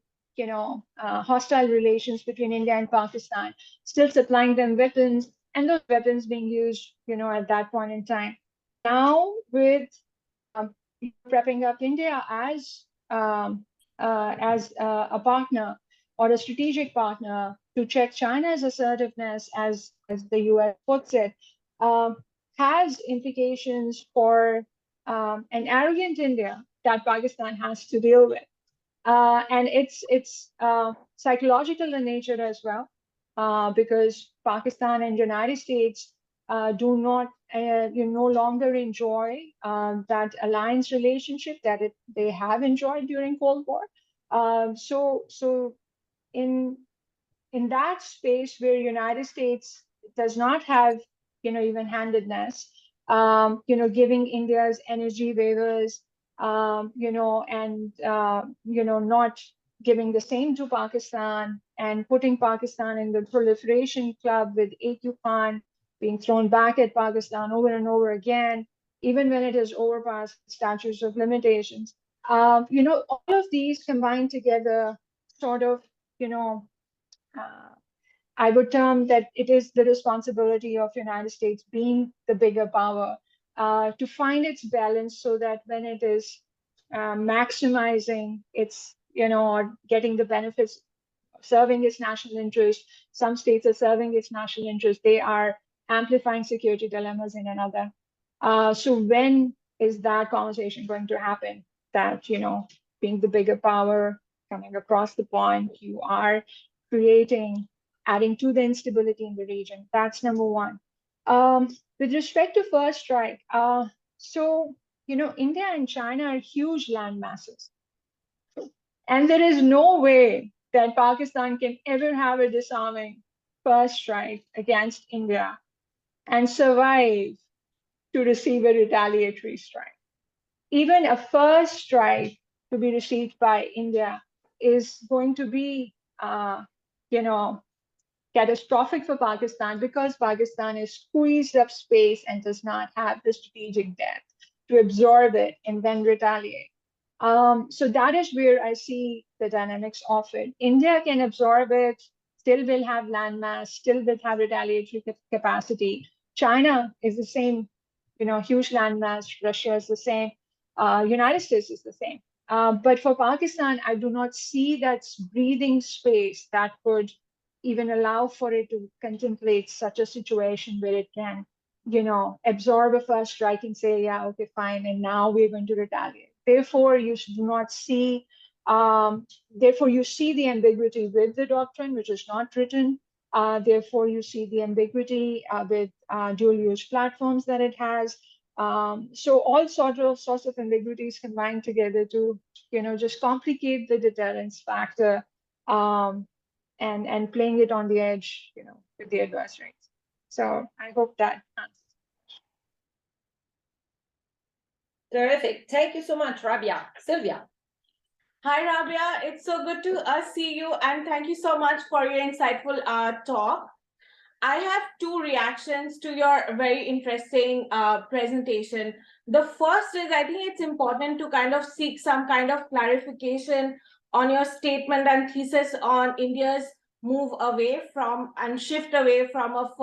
hostile relations between India and Pakistan, still supplying them weapons, and those weapons being used, at that point in time. Now, with prepping up India as a partner or a strategic partner to check China's assertiveness, as the US puts it, has implications for an arrogant India that Pakistan has to deal with. And it's psychological in nature as well, because Pakistan and United States do not, no longer enjoy that alliance relationship that they have enjoyed during Cold War. So in that space where United States does not have, even-handedness, giving India's energy waivers, and not giving the same to Pakistan, and putting Pakistan in the proliferation club with AQ-Khan being thrown back at Pakistan over and over again, even when it has overpassed statutes of limitations. All of these combined together sort of, I would term that it is the responsibility of United States, being the bigger power, to find its balance so that when it is maximizing its, or getting the benefits, serving its national interest, some states are serving its national interest, they are amplifying security dilemmas in another. So when is that conversation going to happen? That, being the bigger power, coming across the pond, you are adding to the instability in the region. That's number one. With respect to first strike, so, India and China are huge land masses. And there is no way that Pakistan can ever have a disarming first strike against India and survive to receive a retaliatory strike. Even a first strike to be received by India is going to be, catastrophic for Pakistan, because Pakistan is squeezed up space and does not have the strategic depth to absorb it and then retaliate. So that is where I see the dynamics of it. India can absorb it, still will have landmass, still will have retaliatory capacity. China is the same, huge landmass. Russia is the same. United States is the same. But for Pakistan, I do not see that breathing space that could even allow for it to contemplate such a situation where it can, absorb a first strike and say, yeah, okay, fine, and now we're going to retaliate. Therefore, you do not see, therefore you see the ambiguity with the doctrine, which is not written. Therefore, you see the ambiguity with dual-use platforms that it has. So all sorts of ambiguities combined together to, just complicate the deterrence factor. and playing it on the edge, with the adversaries. So I hope that answers. Terrific. Thank you so much, Rabia. Sylvia. Hi, Rabia. It's so good to see you, and thank you so much for your insightful talk. I have two reactions to your very interesting presentation. The first is, I think it's important to kind of seek some kind of clarification on your statement and thesis on India's move away from and shift away from a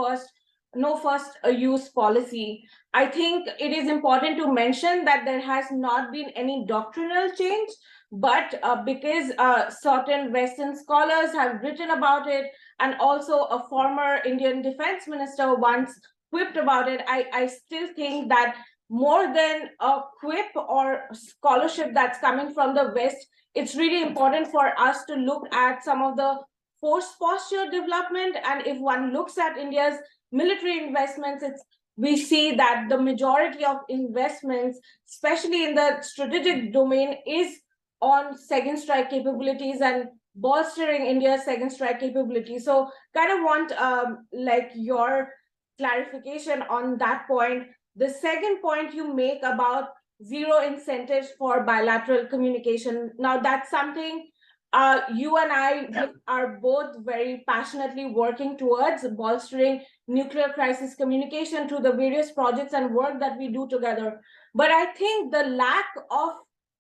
no first use policy. I think it is important to mention that there has not been any doctrinal change, but because certain Western scholars have written about it, and also a former Indian defense minister once quipped about it, I still think that more than a quip or scholarship that's coming from the West, it's really important for us to look at some of the force posture development. And if one looks at India's military investments, we see that the majority of investments, especially in the strategic domain, is on second strike capabilities and bolstering India's second strike capabilities. So kind of want like your clarification on that point. The second point you make about zero incentives for bilateral communication. Now that's something you and I are both very passionately working towards, bolstering nuclear crisis communication through the various projects and work that we do together. But I think the lack of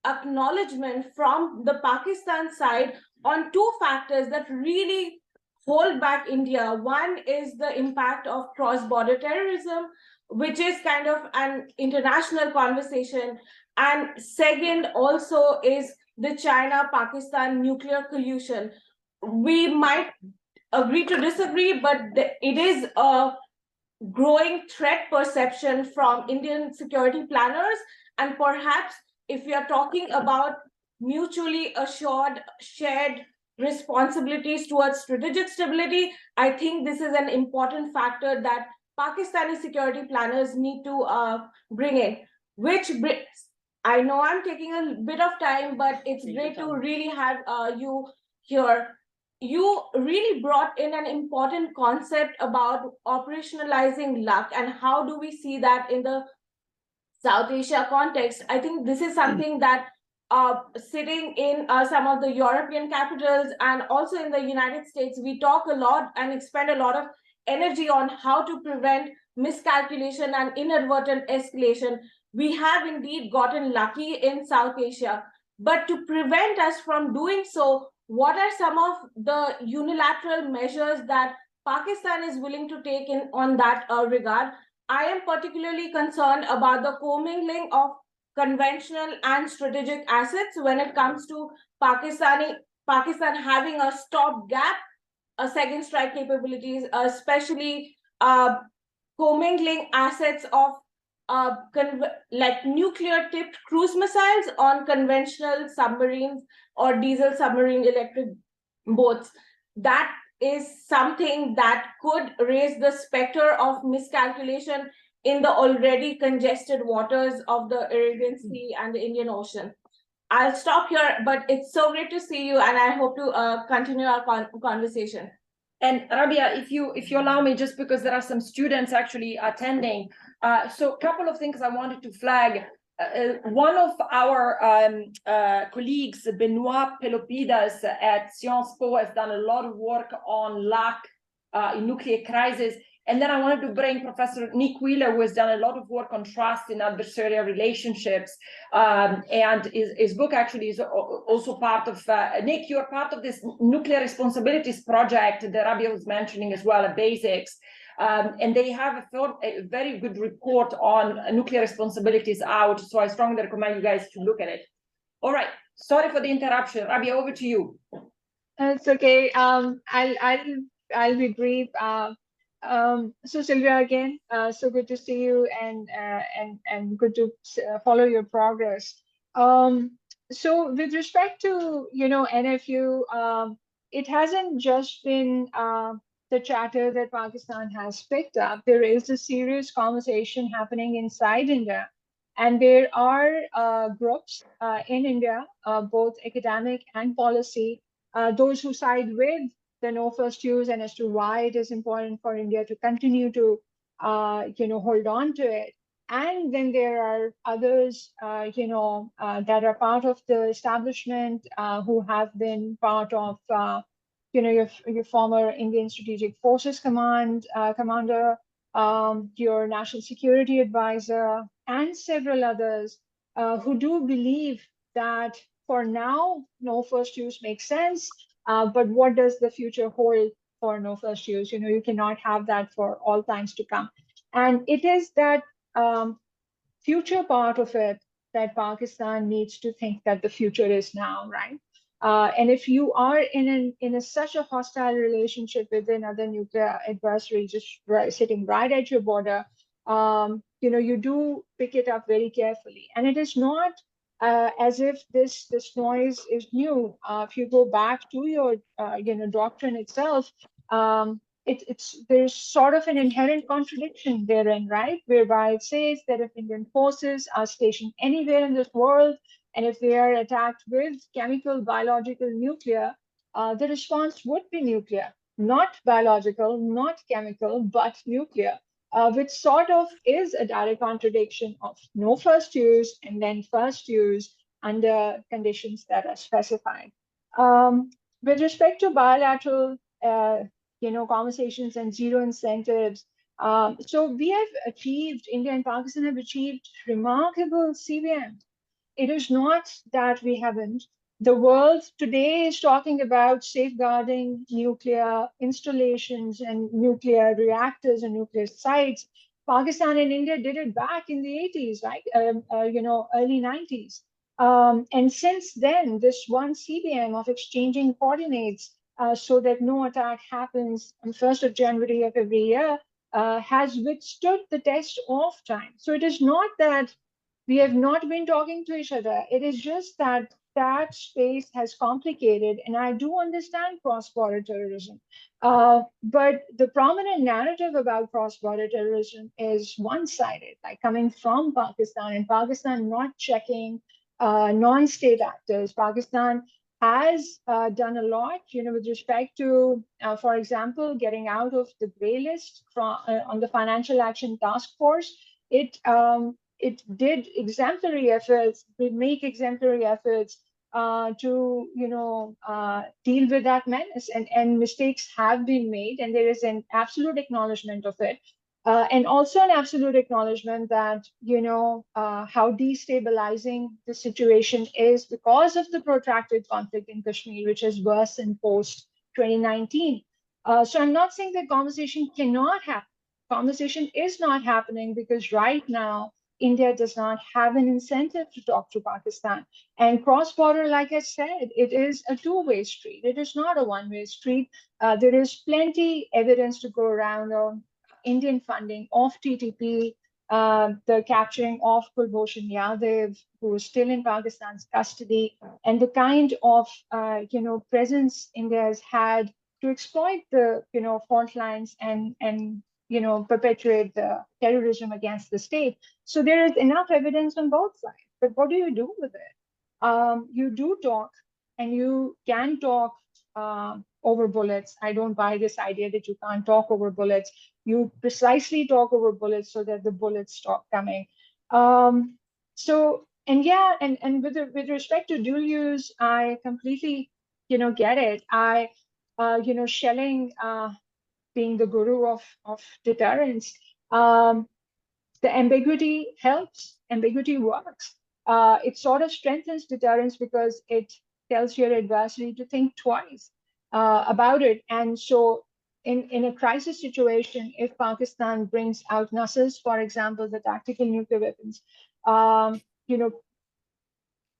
acknowledgement from the Pakistan side on two factors that really hold back India. One is the impact of cross-border terrorism, which is kind of an international conversation. And second also is the China-Pakistan nuclear collusion. We might agree to disagree, but it is a growing threat perception from Indian security planners. And perhaps if we are talking about mutually assured, shared responsibilities towards strategic stability, I think this is an important factor that Pakistani security planners need to bring in, which I know I'm taking a bit of time, but it's great to really have you here. You really brought in an important concept about operationalizing luck and how do we see that in the South Asia context. I think this is something that sitting in some of the European capitals and also in the United States, we talk a lot and expend a lot of energy on how to prevent miscalculation and inadvertent escalation. We have indeed gotten lucky in South Asia, but to prevent us from doing so, what are some of the unilateral measures that Pakistan is willing to take in on that regard? I am particularly concerned about the commingling of conventional and strategic assets when it comes to Pakistan having a stopgap, a second strike capabilities, especially commingling assets of like nuclear tipped cruise missiles on conventional submarines or diesel submarine electric boats. That is something that could raise the specter of miscalculation in the already congested waters of the Arabian Sea and the Indian Ocean. I'll stop here, but it's so great to see you, and I hope to continue our conversation. And Rabia, if you allow me, just because there are some students actually attending, so a couple of things I wanted to flag. One of our colleagues, Benoit Pelopidas at Sciences Po, has done a lot of work on luck in nuclear crisis. And then I wanted to bring Professor Nick Wheeler, who has done a lot of work on trust in adversarial relationships. And his book actually is also part of, Nick, you're part of this nuclear responsibilities project that Rabia was mentioning as well at Basics. And they have a very good report on nuclear responsibilities out. So I strongly recommend you guys to look at it. All right, sorry for the interruption. Rabia, over to you. It's okay. I'll be brief. So Sylvia, again, so good to see you and good to follow your progress. So with respect to NFU, it hasn't just been the chatter that Pakistan has picked up. There is a serious conversation happening inside India, and there are groups in India, both academic and policy, those who side with the no first use and as to why it is important for India to continue to, hold on to it. And then there are others, that are part of the establishment who have been part of, your former Indian Strategic Forces commander, your national security advisor, and several others who do believe that for now, no first use makes sense. But what does the future hold for no first use? You cannot have that for all times to come. And it is that future part of it that Pakistan needs to think that the future is now, right? And if you are in such a hostile relationship with another nuclear adversary, just sitting right at your border, you do pick it up very carefully. And it is not as if this noise is new. If you go back to your doctrine itself, there's sort of an inherent contradiction therein, right? Whereby it says that if Indian forces are stationed anywhere in this world, and if they are attacked with chemical, biological, nuclear, the response would be nuclear, not biological, not chemical, but nuclear, which sort of is a direct contradiction of no first use and then first use under conditions that are specified. With respect to bilateral conversations and zero incentives. So we have achieved, India and Pakistan have achieved remarkable CVM. It is not that we haven't. The world today is talking about safeguarding nuclear installations and nuclear reactors and nuclear sites. Pakistan and India did it back in the 80s, right? Early 90s. And since then, this one CBM of exchanging coordinates so that no attack happens on 1st of January of every year has withstood the test of time. So it is not that we have not been talking to each other. It is just that that space has complicated, and I do understand cross-border terrorism. But the prominent narrative about cross-border terrorism is one-sided, like coming from Pakistan, and Pakistan not checking non-state actors. Pakistan has done a lot, with respect to, for example, getting out of the gray list on the Financial Action Task Force. It did exemplary efforts, make exemplary efforts to deal with that menace, and mistakes have been made, and there is an absolute acknowledgement of it. And also an absolute acknowledgement that, how destabilizing the situation is because of the protracted conflict in Kashmir, which has worsened post-2019. So I'm not saying that conversation cannot happen. Conversation is not happening because right now, India does not have an incentive to talk to Pakistan. And cross-border, like I said, it is a two-way street. It is not a one-way street. There is plenty evidence to go around on Indian funding of TTP, the capturing of Kulbhushan Yadav, who is still in Pakistan's custody, and the kind of presence India has had to exploit the fault lines and perpetuate the terrorism against the state. So there is enough evidence on both sides. But what do you do with it? You do talk, and you can talk over bullets. I don't buy this idea that you can't talk over bullets. You precisely talk over bullets so that the bullets stop coming. And with respect to dual use, I completely get it. Shelling being the guru of deterrence, the ambiguity helps. Ambiguity works. It sort of strengthens deterrence because it tells your adversary to think twice about it. And so in a crisis situation, if Pakistan brings out NASAs, for example, the tactical nuclear weapons,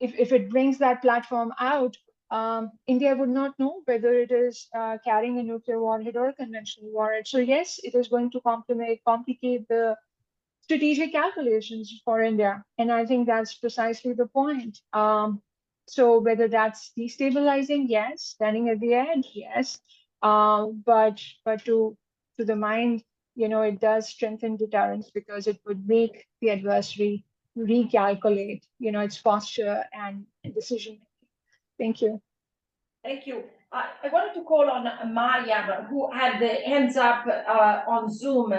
if it brings that platform out, India would not know whether it is carrying a nuclear warhead or a conventional warhead. So yes, it is going to complicate the strategic calculations for India. And I think that's precisely the point. So whether that's destabilizing, yes, standing at the edge, yes. But to the mind, it does strengthen deterrence because it would make the adversary recalculate, its posture and decision making. Thank you. Thank you. I wanted to call on Mariam, who had the hands up on Zoom.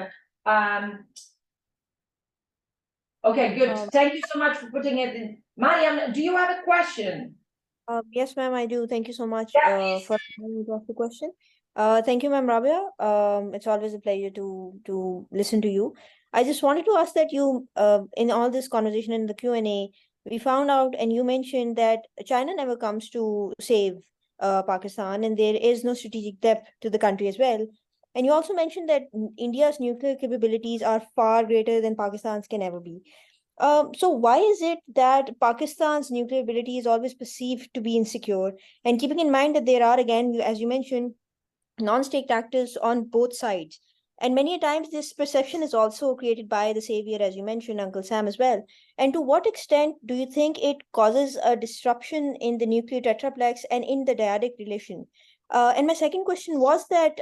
Okay, good. Thank you so much for putting it in. Mariam, do you have a question? Yes, ma'am, I do. Thank you so much Yeah, for allowing me to ask the question. Thank you, ma'am Rabia. It's always a pleasure to listen to you. I just wanted to ask that you, in all this conversation in the Q&A, we found out and you mentioned that China never comes to save Pakistan, and there is no strategic depth to the country as well. And you also mentioned that India's nuclear capabilities are far greater than Pakistan's can ever be. So why is it that Pakistan's nuclear ability is always perceived to be insecure? And keeping in mind that there are, again, as you mentioned, non-state actors on both sides. And many a times this perception is also created by the savior, as you mentioned, Uncle Sam, as well. And to what extent do you think it causes a disruption in the nuclear tetraplex and in the dyadic relation? And my second question was that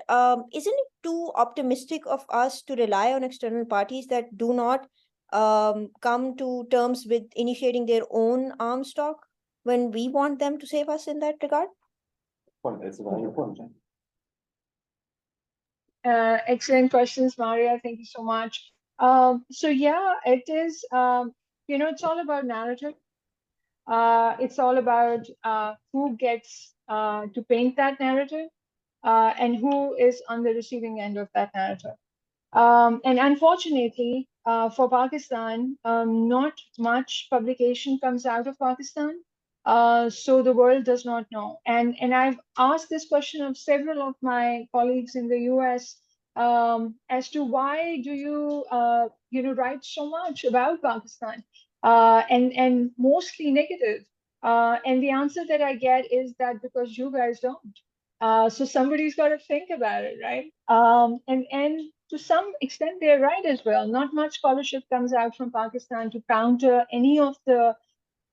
isn't it too optimistic of us to rely on external parties that do not come to terms with initiating their own arms stock when we want them to save us in that regard? Excellent questions, Maria. Thank you so much. So yeah, it is, it's all about narrative. It's all about who gets to paint that narrative and who is on the receiving end of that narrative. And unfortunately, for Pakistan, not much publication comes out of Pakistan. So the world does not know. And I've asked this question of several of my colleagues in the US as to why do you, write so much about Pakistan and mostly negative. And the answer that I get is that because you guys don't. So somebody's got to think about it, right? And to some extent, they're right as well. Not much scholarship comes out from Pakistan to counter any of the,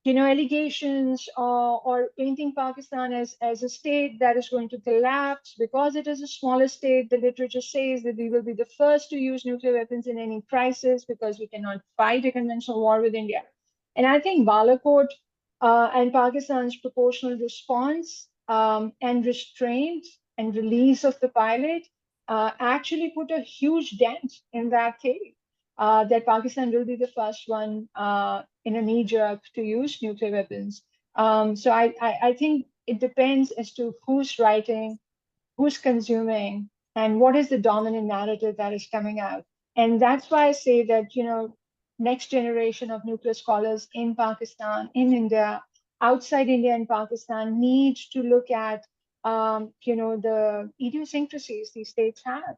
allegations or painting Pakistan as a state that is going to collapse because it is a smaller state. The literature says that we will be the first to use nuclear weapons in any crisis because we cannot fight a conventional war with India. And I think Balakot and Pakistan's proportional response and restraint and release of the pilot actually put a huge dent in that case. That Pakistan will be the first one in a knee-jerk to use nuclear weapons. So I think it depends as to who's writing, who's consuming, and what is the dominant narrative that is coming out. And that's why I say that, next generation of nuclear scholars in Pakistan, in India, outside India and Pakistan need to look at, the idiosyncrasies these states have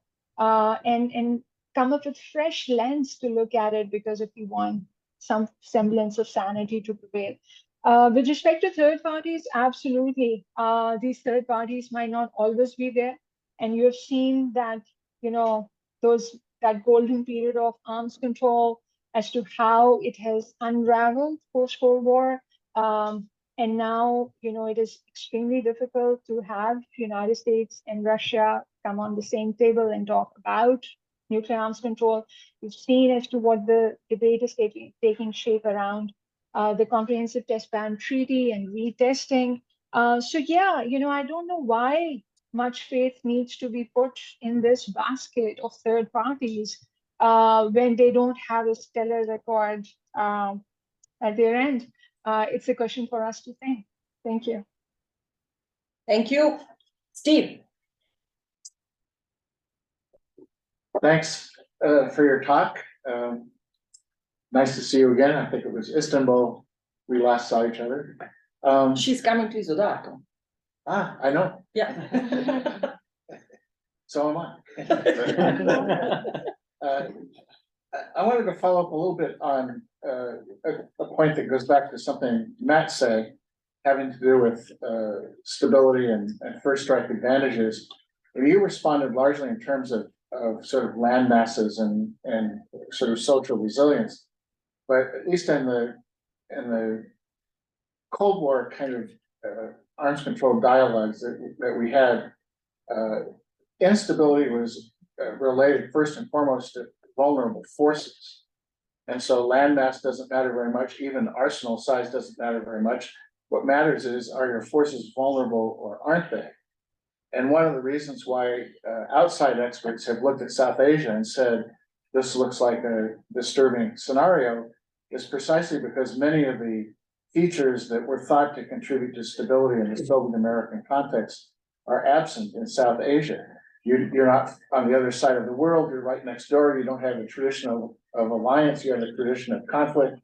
and come up with fresh lens to look at it, because if we want some semblance of sanity to prevail. With respect to third parties, absolutely. These third parties might not always be there. And you have seen that, that golden period of arms control as to how it has unraveled post-Cold War. And now, it is extremely difficult to have the United States and Russia come on the same table and talk about nuclear arms control. We've seen as to what the debate is taking shape around the Comprehensive Test Ban Treaty and retesting. So yeah, I don't know why much faith needs to be put in this basket of third parties when they don't have a stellar record at their end. It's a question for us to think. Thank you. Thank you. Steve. Thanks for your talk. Nice to see you again. I think it was Istanbul we last saw each other. She's coming to Isodato. I know. Yeah. So am I. I wanted to follow up a little bit on a point that goes back to something Matt said, having to do with stability and first strike advantages. And you responded largely in terms of sort of land masses and sort of social resilience, but at least in the Cold War kind of arms control dialogues that we had, instability was related first and foremost to vulnerable forces, and so land mass doesn't matter very much. Even arsenal size doesn't matter very much. What matters is, are your forces vulnerable or aren't they? And one of the reasons why outside experts have looked at South Asia and said, this looks like a disturbing scenario, is precisely because many of the features that were thought to contribute to stability in the Soviet American context are absent in South Asia. You're not on the other side of the world, you're right next door, you don't have a tradition of alliance, you have a tradition of conflict.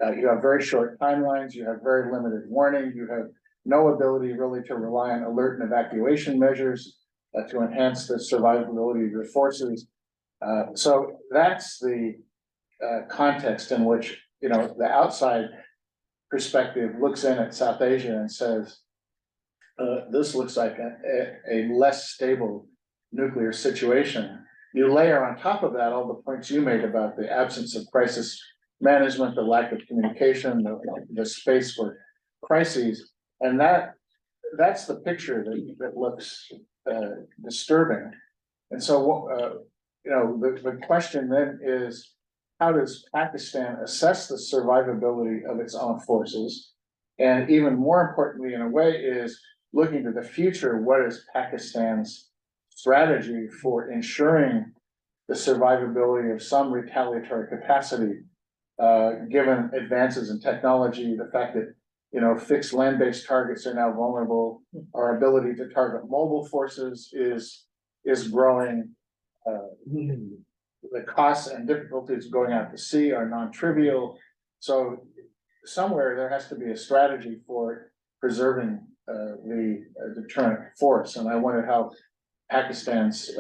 You have very short timelines, you have very limited warning, you have no ability really to rely on alert and evacuation measures to enhance the survivability of your forces. So that's the context in which, you know, the outside perspective looks in at South Asia and says, this looks like a less stable nuclear situation. You layer on top of that all the points you made about the absence of crisis management, the lack of communication, the space for crises, and that's the picture that looks disturbing. And so, you know, the question then is, how does Pakistan assess the survivability of its own forces? And even more importantly, in a way, is looking to the future, what is Pakistan's strategy for ensuring the survivability of some retaliatory capacity, given advances in technology, the fact that, you know, fixed land-based targets are now vulnerable, our ability to target mobile forces is growing, the costs and difficulties going out to sea are non-trivial. So somewhere there has to be a strategy for preserving the deterrent force. And I wonder how Pakistan's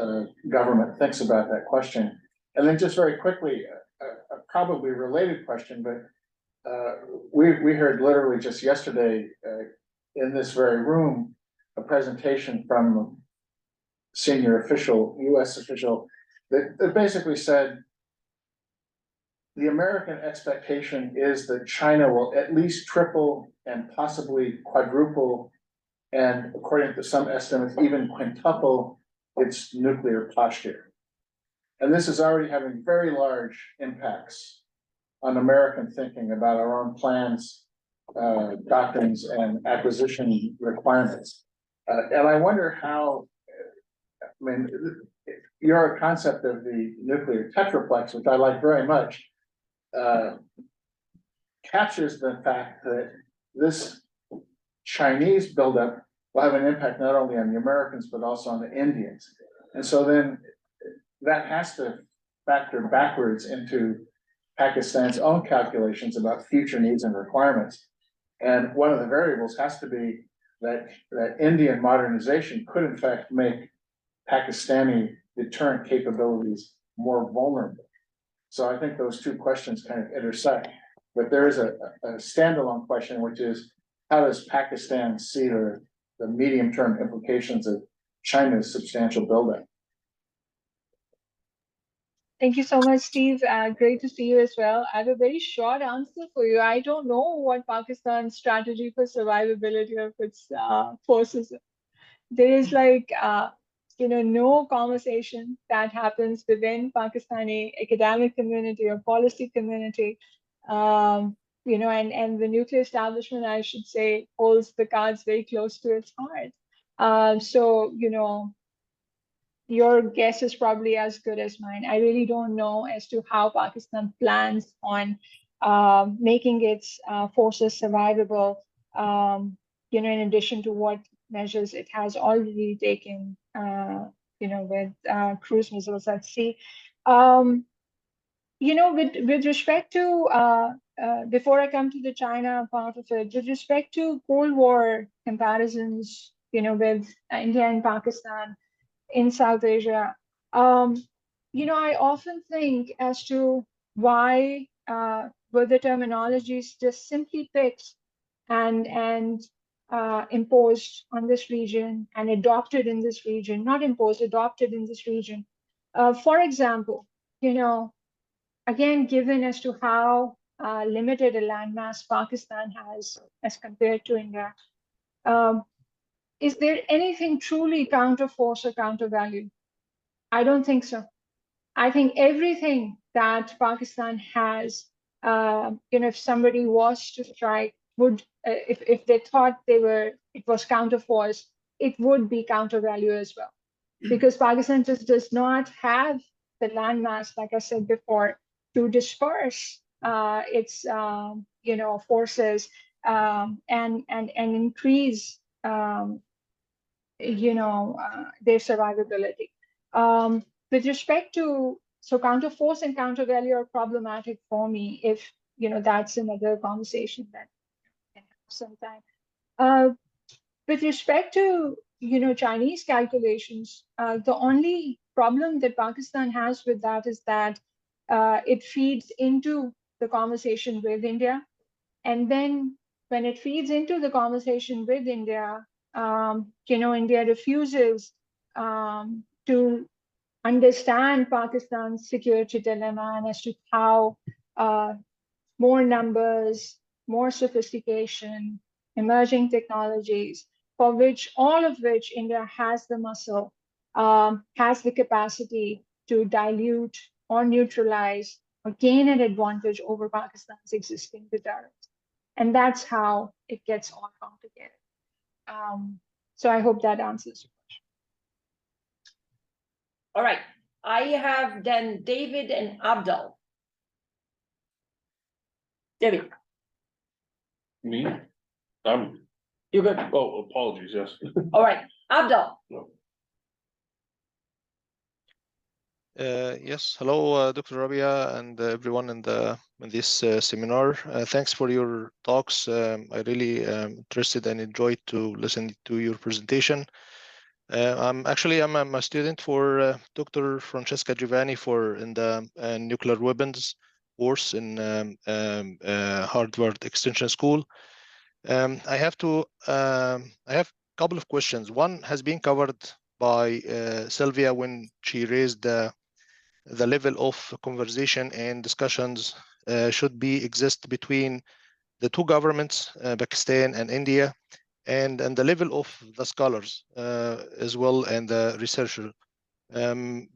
government thinks about that question. And then just very quickly, a probably related question, but we heard literally just yesterday in this very room, a presentation from a senior official, US official, that basically said, the American expectation is that China will at least triple and possibly quadruple, and according to some estimates, even quintuple its nuclear posture. And this is already having very large impacts on American thinking about our own plans, doctrines, and acquisition requirements. And I wonder how, I mean, your concept of the nuclear tetraplex, which I like very much, captures the fact that this Chinese buildup will have an impact not only on the Americans, but also on the Indians. And so then that has to factor backwards into Pakistan's own calculations about future needs and requirements. And one of the variables has to be that Indian modernization could in fact make Pakistani deterrent capabilities more vulnerable. So I think those two questions kind of intersect, but there is a standalone question, which is, how does Pakistan see the medium-term implications of China's substantial buildup? Thank you so much, Steve. Great to see you as well. I have a very short answer for you. I don't know what Pakistan's strategy for survivability of its forces. There is like, you know, no conversation that happens within Pakistani academic community or policy community. You know, and the nuclear establishment, I should say, holds the cards very close to its heart. So, you know, your guess is probably as good as mine. I really don't know as to how Pakistan plans on making its forces survivable, you know, in addition to what measures it has already taken, you know, with cruise missiles at sea. You know, with respect to, before I come to the China part of it, with respect to Cold War comparisons, you know, with India and Pakistan in South Asia, you know, I often think as to why were the terminologies just simply picked and imposed on this region and adopted in this region, not imposed, adopted in this region. For example, you know, again, given as to how limited a landmass Pakistan has as compared to India, is there anything truly counterforce or countervalue? I don't think so. I think everything that Pakistan has, you know, if somebody was to strike, would, if they thought it was counterforce, it would be counter value as well, because Pakistan just does not have the landmass, like I said before, to disperse its forces and increase their survivability. With respect to, so counter force and counter value are problematic for me, if that's another conversation that can have sometime. With respect to Chinese calculations, the only problem that Pakistan has with that is that it feeds into the conversation with India, and then when it feeds into the conversation with India, India refuses to understand Pakistan's security dilemma and as to how more numbers, more sophistication, emerging technologies, for which all of which India has the muscle, has the capacity to dilute or neutralize or gain an advantage over Pakistan's existing deterrence. And that's how it gets all complicated. So I hope that answers your question. All right, I have then David and Abdul. David, Me? you good? Oh, apologies, yes. All right, Abdul. Yes, hello, Dr. Rabia and everyone in this seminar. Thanks for your talks. I really am interested and enjoyed to listen to your presentation. I'm a student for Dr. Francesca Giovanni in the nuclear weapons course in Harvard Extension School. I have a couple of questions. One has been covered by Sylvia when she raised the level of conversation and discussions should exist between the two governments, Pakistan and India, and the level of the scholars as well and the researcher.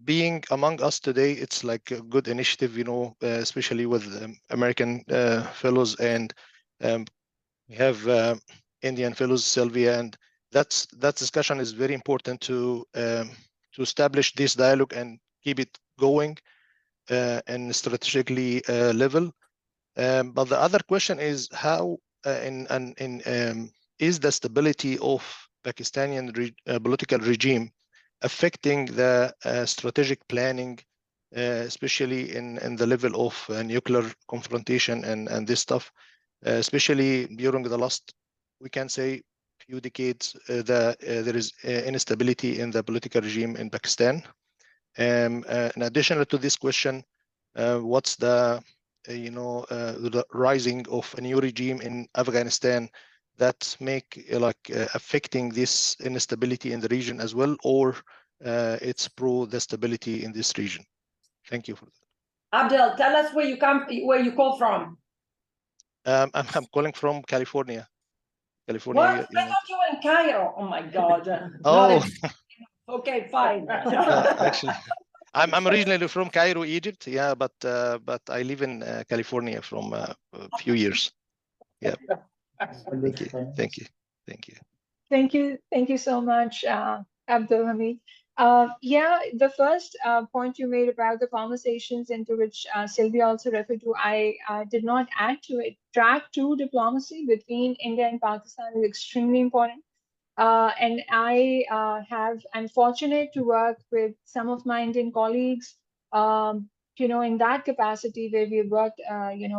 Being among us today, it's like a good initiative, especially with American fellows, and we have Indian fellows, Sylvia, and that discussion is very important to establish this dialogue and keep it going and strategically level. But the other question is how is the stability of Pakistani political regime affecting the strategic planning, especially in the level of nuclear confrontation and this stuff, especially during the last, we can say, few decades, there is instability in the political regime in Pakistan. In addition to this question, what's the rising of a new regime in Afghanistan that affecting this instability in the region as well, or it's pro the stability in this region? Thank you for that. Abdul, tell us where you call from. I'm calling from California. What? I thought you were in Cairo. Oh my God. Oh. Okay, fine. Actually, I'm originally from Cairo, Egypt. Yeah, but I live in California from a few years. Yeah. Thank you. Thank you so much, Abdul Hamid. Yeah, the first point you made about the conversations into which Sylvia also referred to, I did not add to it. Track 2 diplomacy between India and Pakistan is extremely important. And I'm fortunate to work with some of my Indian colleagues, in that capacity where we worked,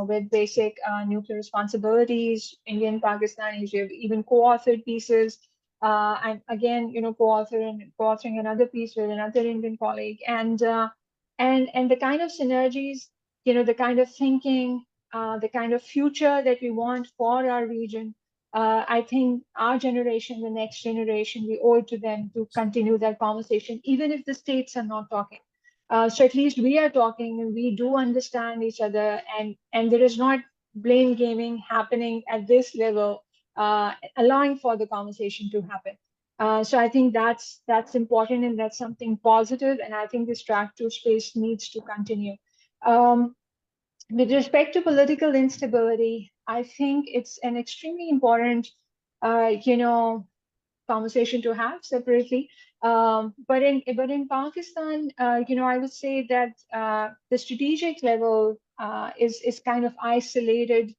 with basic nuclear responsibilities, Indian, Pakistanis, we have even co-authored pieces. And again, co-authoring another piece with another Indian colleague, and the kind of synergies, the kind of thinking, the kind of future that we want for our region. I think our generation, the next generation, we owe it to them to continue that conversation, even if the states are not talking. So at least we are talking and we do understand each other, and there is not blame gaming happening at this level, allowing for the conversation to happen. So I think that's important, and that's something positive, and I think this track 2 space needs to continue. With respect to political instability, I think it's an extremely important, conversation to have separately. But in Pakistan, I would say that the strategic level is kind of isolated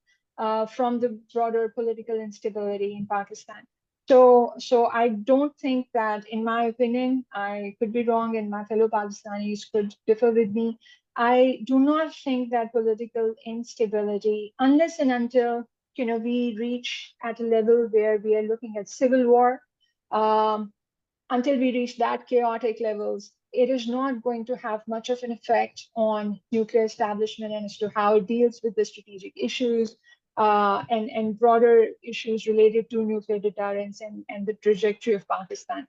from the broader political instability in Pakistan. So I don't think that, in my opinion, I could be wrong, and my fellow Pakistanis could differ with me. I do not think that political instability, unless and until we reach at a level where we are looking at civil war, until we reach that chaotic levels, it is not going to have much of an effect on nuclear establishment and as to how it deals with the strategic issues and broader issues related to nuclear deterrence and the trajectory of Pakistan.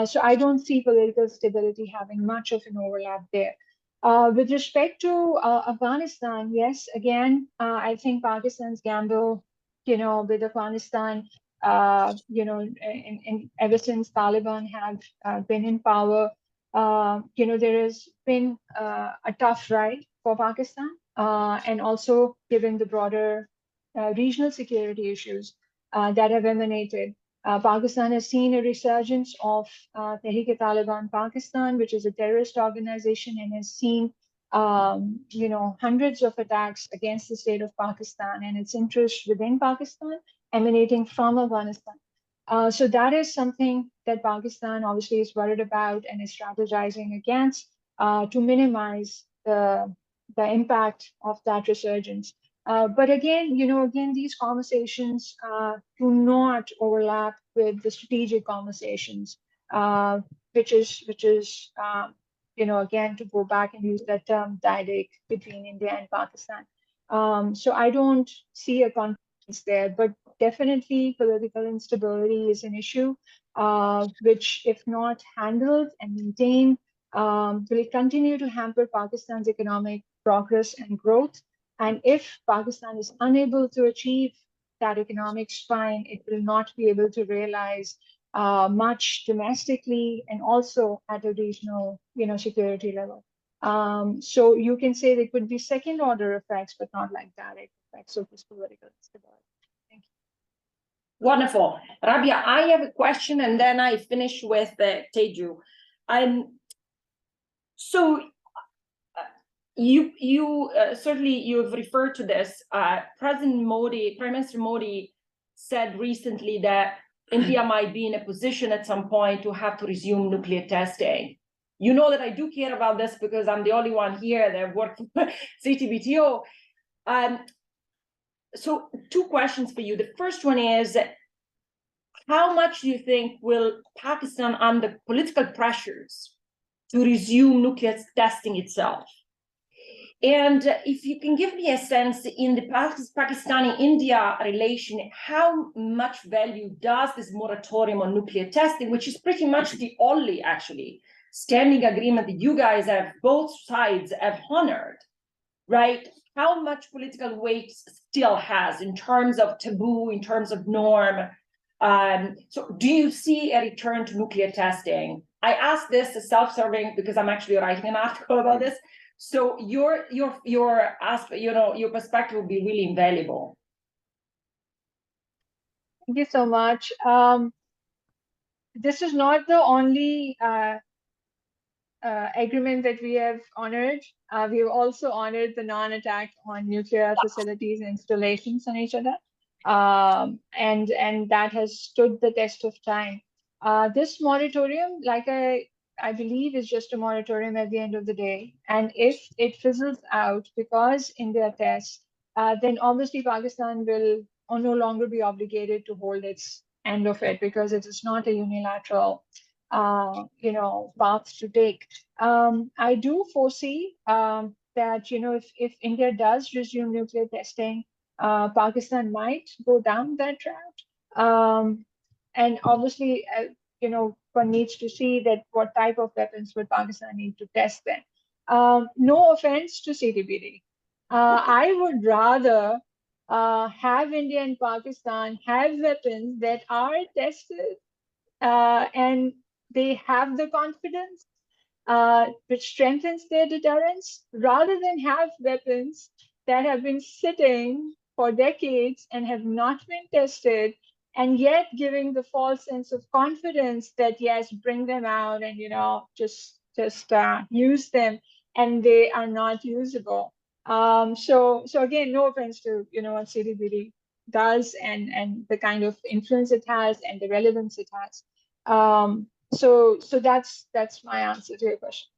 So I don't see political stability having much of an overlap there. With respect to Afghanistan, yes, again, I think Pakistan's gamble, with Afghanistan, and ever since Taliban have been in power, there has been a tough ride for Pakistan, and also given the broader regional security issues that have emanated. Pakistan has seen a resurgence of Tehrik-e-Taliban Pakistan, which is a terrorist organization, and has seen hundreds of attacks against the state of Pakistan and its interests within Pakistan emanating from Afghanistan. So that is something that Pakistan obviously is worried about and is strategizing against to minimize the impact of that resurgence. But again, these conversations do not overlap with the strategic conversations, which is again, to go back and use that term, dialectic between India and Pakistan. So I don't see a conflict there, but definitely political instability is an issue, which, if not handled and maintained, will continue to hamper Pakistan's economic progress and growth. And if Pakistan is unable to achieve that economic spine, it will not be able to realize much domestically and also at a regional, security level. So you can say there could be second order effects, but not like direct effects of this political instability. Thank you. Wonderful. Rabia, I have a question and then I finish with Teju. So you certainly you've referred to this. President Modi, Prime Minister Modi said recently that India might be in a position at some point to have to resume nuclear testing. You know that I do care about this because I'm the only one here that worked for CTBTO. So two questions for you. The first one is, how much do you think will Pakistan, under political pressures, to resume nuclear testing itself? And if you can give me a sense in the Pakistani-India relation, how much value does this moratorium on nuclear testing, which is pretty much the only actually standing agreement that you guys have, both sides have honored, right? How much political weight still has in terms of taboo, in terms of norm? So do you see a return to nuclear testing? I ask this as self-serving because I'm actually writing an article about this. So your perspective will be really invaluable. Thank you so much. This is not the only agreement that we have honored. We have also honored the non-attack on nuclear facilities and installations on each other. And that has stood the test of time. This moratorium, like I believe, is just a moratorium at the end of the day. And if it fizzles out because India tests, then obviously Pakistan will no longer be obligated to hold its end of it because it is not a unilateral path to take. I do foresee that, if India does resume nuclear testing, Pakistan might go down that route. And obviously, one needs to see that what type of weapons would Pakistan need to test then. No offense to CTBT. I would rather have India and Pakistan have weapons that are tested and they have the confidence, which strengthens their deterrence, rather than have weapons that have been sitting for decades and have not been tested and yet giving the false sense of confidence that yes, bring them out and just use them, and they are not usable. So again, no offense to what CDBD does and the kind of influence it has and the relevance it has. So that's my answer to your question.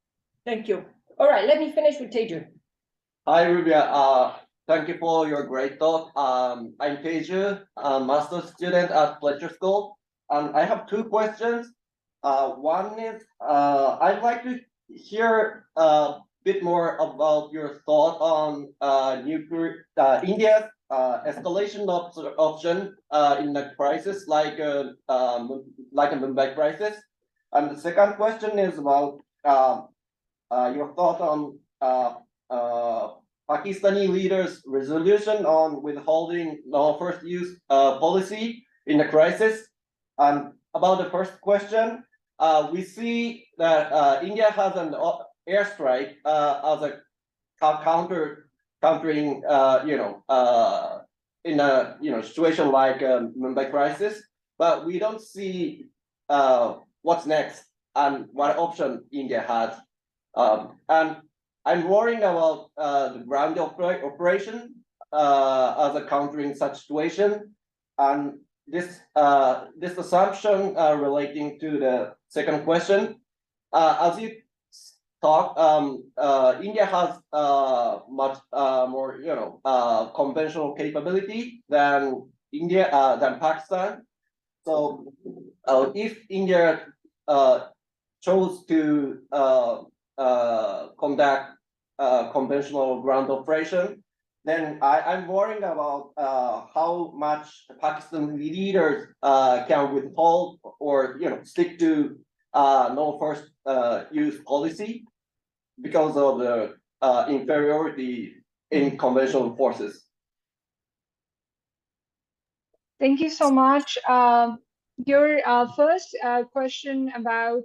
Thank you. All right, let me finish with Teju. Hi, Rabia. Thank you for your great talk. I'm Teju, a master's student at Fletcher School. I have two questions. One is, I'd like to hear a bit more about your thought on nuclear India's escalation option in a crisis like a Mumbai crisis. And the second question is about your thought on Pakistani leaders' resolution on withholding no first use policy in the crisis. And about the first question, we see that India has an airstrike as a countering, in a situation like Mumbai crisis, but we don't see what's next and what option India has. And I'm worrying about the ground operation as a countering such situation, and this assumption relating to the second question, as you talk, India has much more conventional capability than Pakistan. So if India chose to conduct conventional ground operation, then I'm worrying about how much Pakistan leaders can withhold or stick to no first use policy because of the inferiority in conventional forces. Thank you so much. Your first question about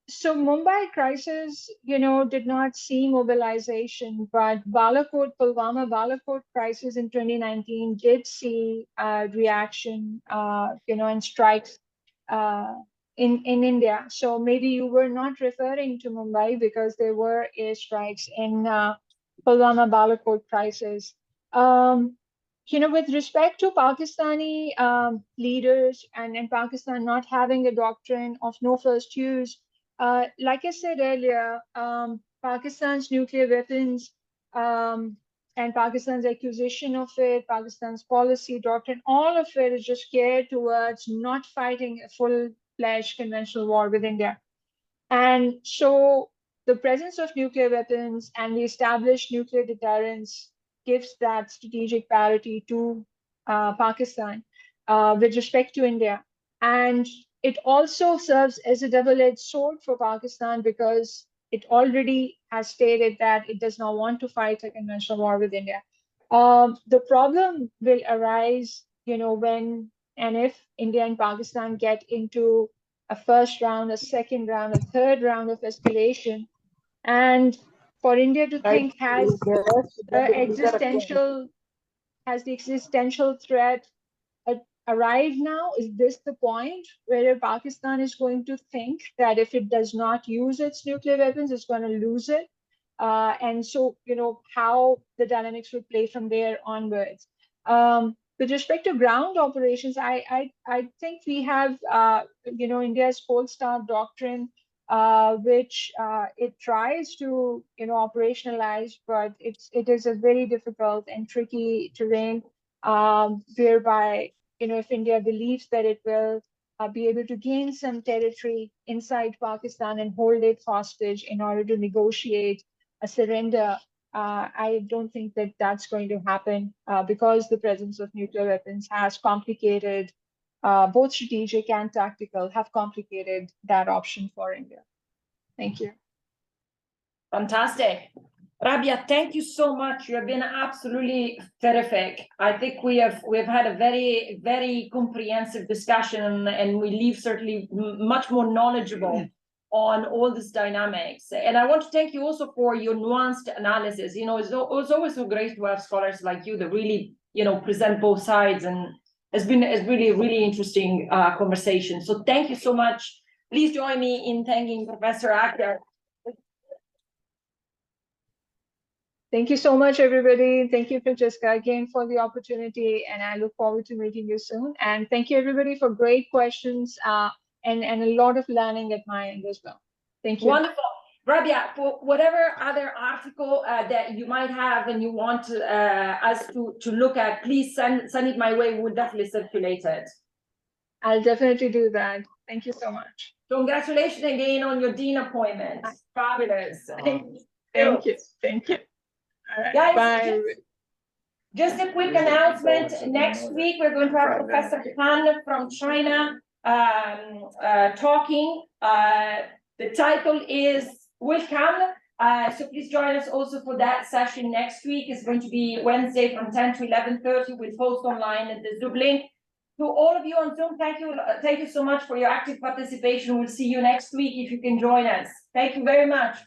so Mumbai crisis, did not see mobilization, but Pulwama Balakot crisis in 2019 did see reaction, and strikes in India. So maybe you were not referring to Mumbai because there were airstrikes in Pulwama Balakot crisis. With respect to Pakistani leaders and Pakistan not having a doctrine of no first use, like I said earlier, Pakistan's nuclear weapons and Pakistan's accusation of it, Pakistan's policy, doctrine, all of it is just geared towards not fighting a full-fledged conventional war with India. And so the presence of nuclear weapons and the established nuclear deterrence gives that strategic parity to Pakistan with respect to India. And it also serves as a double-edged sword for Pakistan because it already has stated that it does not want to fight a conventional war with India. The problem will arise, when and if India and Pakistan get into a first round, a second round, a third round of escalation. And for India to think has the existential threat arrived now? Is this the point where Pakistan is going to think that if it does not use its nuclear weapons, it's going to lose it? And so, how the dynamics will play from there onwards. With respect to ground operations, I think we have, India's Cold Start doctrine, which it tries to, operationalize, but it is a very difficult and tricky terrain, whereby, if India believes that it will be able to gain some territory inside Pakistan and hold it hostage in order to negotiate a surrender, I don't think that that's going to happen because the presence of nuclear weapons has complicated, both strategic and tactical, have complicated that option for India. Thank you. Fantastic. Rabia, thank you so much. You have been absolutely terrific. I think we've had a very, very comprehensive discussion, and we leave certainly much more knowledgeable on all these dynamics. And I want to thank you also for your nuanced analysis. It's always so great to have scholars like you that really present both sides, and it's really a really interesting conversation. So thank you so much. Please join me in thanking Professor Akhtar. Thank you so much, everybody. Thank you, Francesca, again for the opportunity, and I look forward to meeting you soon. And thank you, everybody, for great questions and a lot of learning at my end as well. Thank you. Wonderful. Rabia, for whatever other article that you might have and you want us to look at, please send it my way. We'll definitely circulate it. I'll definitely do that. Thank you so much. Congratulations again on your dean appointment. Fabulous. Thank you. Thank you. All right. Guys, bye. Just a quick announcement. Next week, we're going to have Professor Han from China talking. The title is Welcome. So please join us also for that session next week. It's going to be Wednesday from 10 to 11:30. We'll post online at the Zoom link. To all of you on Zoom, thank you so much for your active participation. We'll see you next week if you can join us. Thank you very much.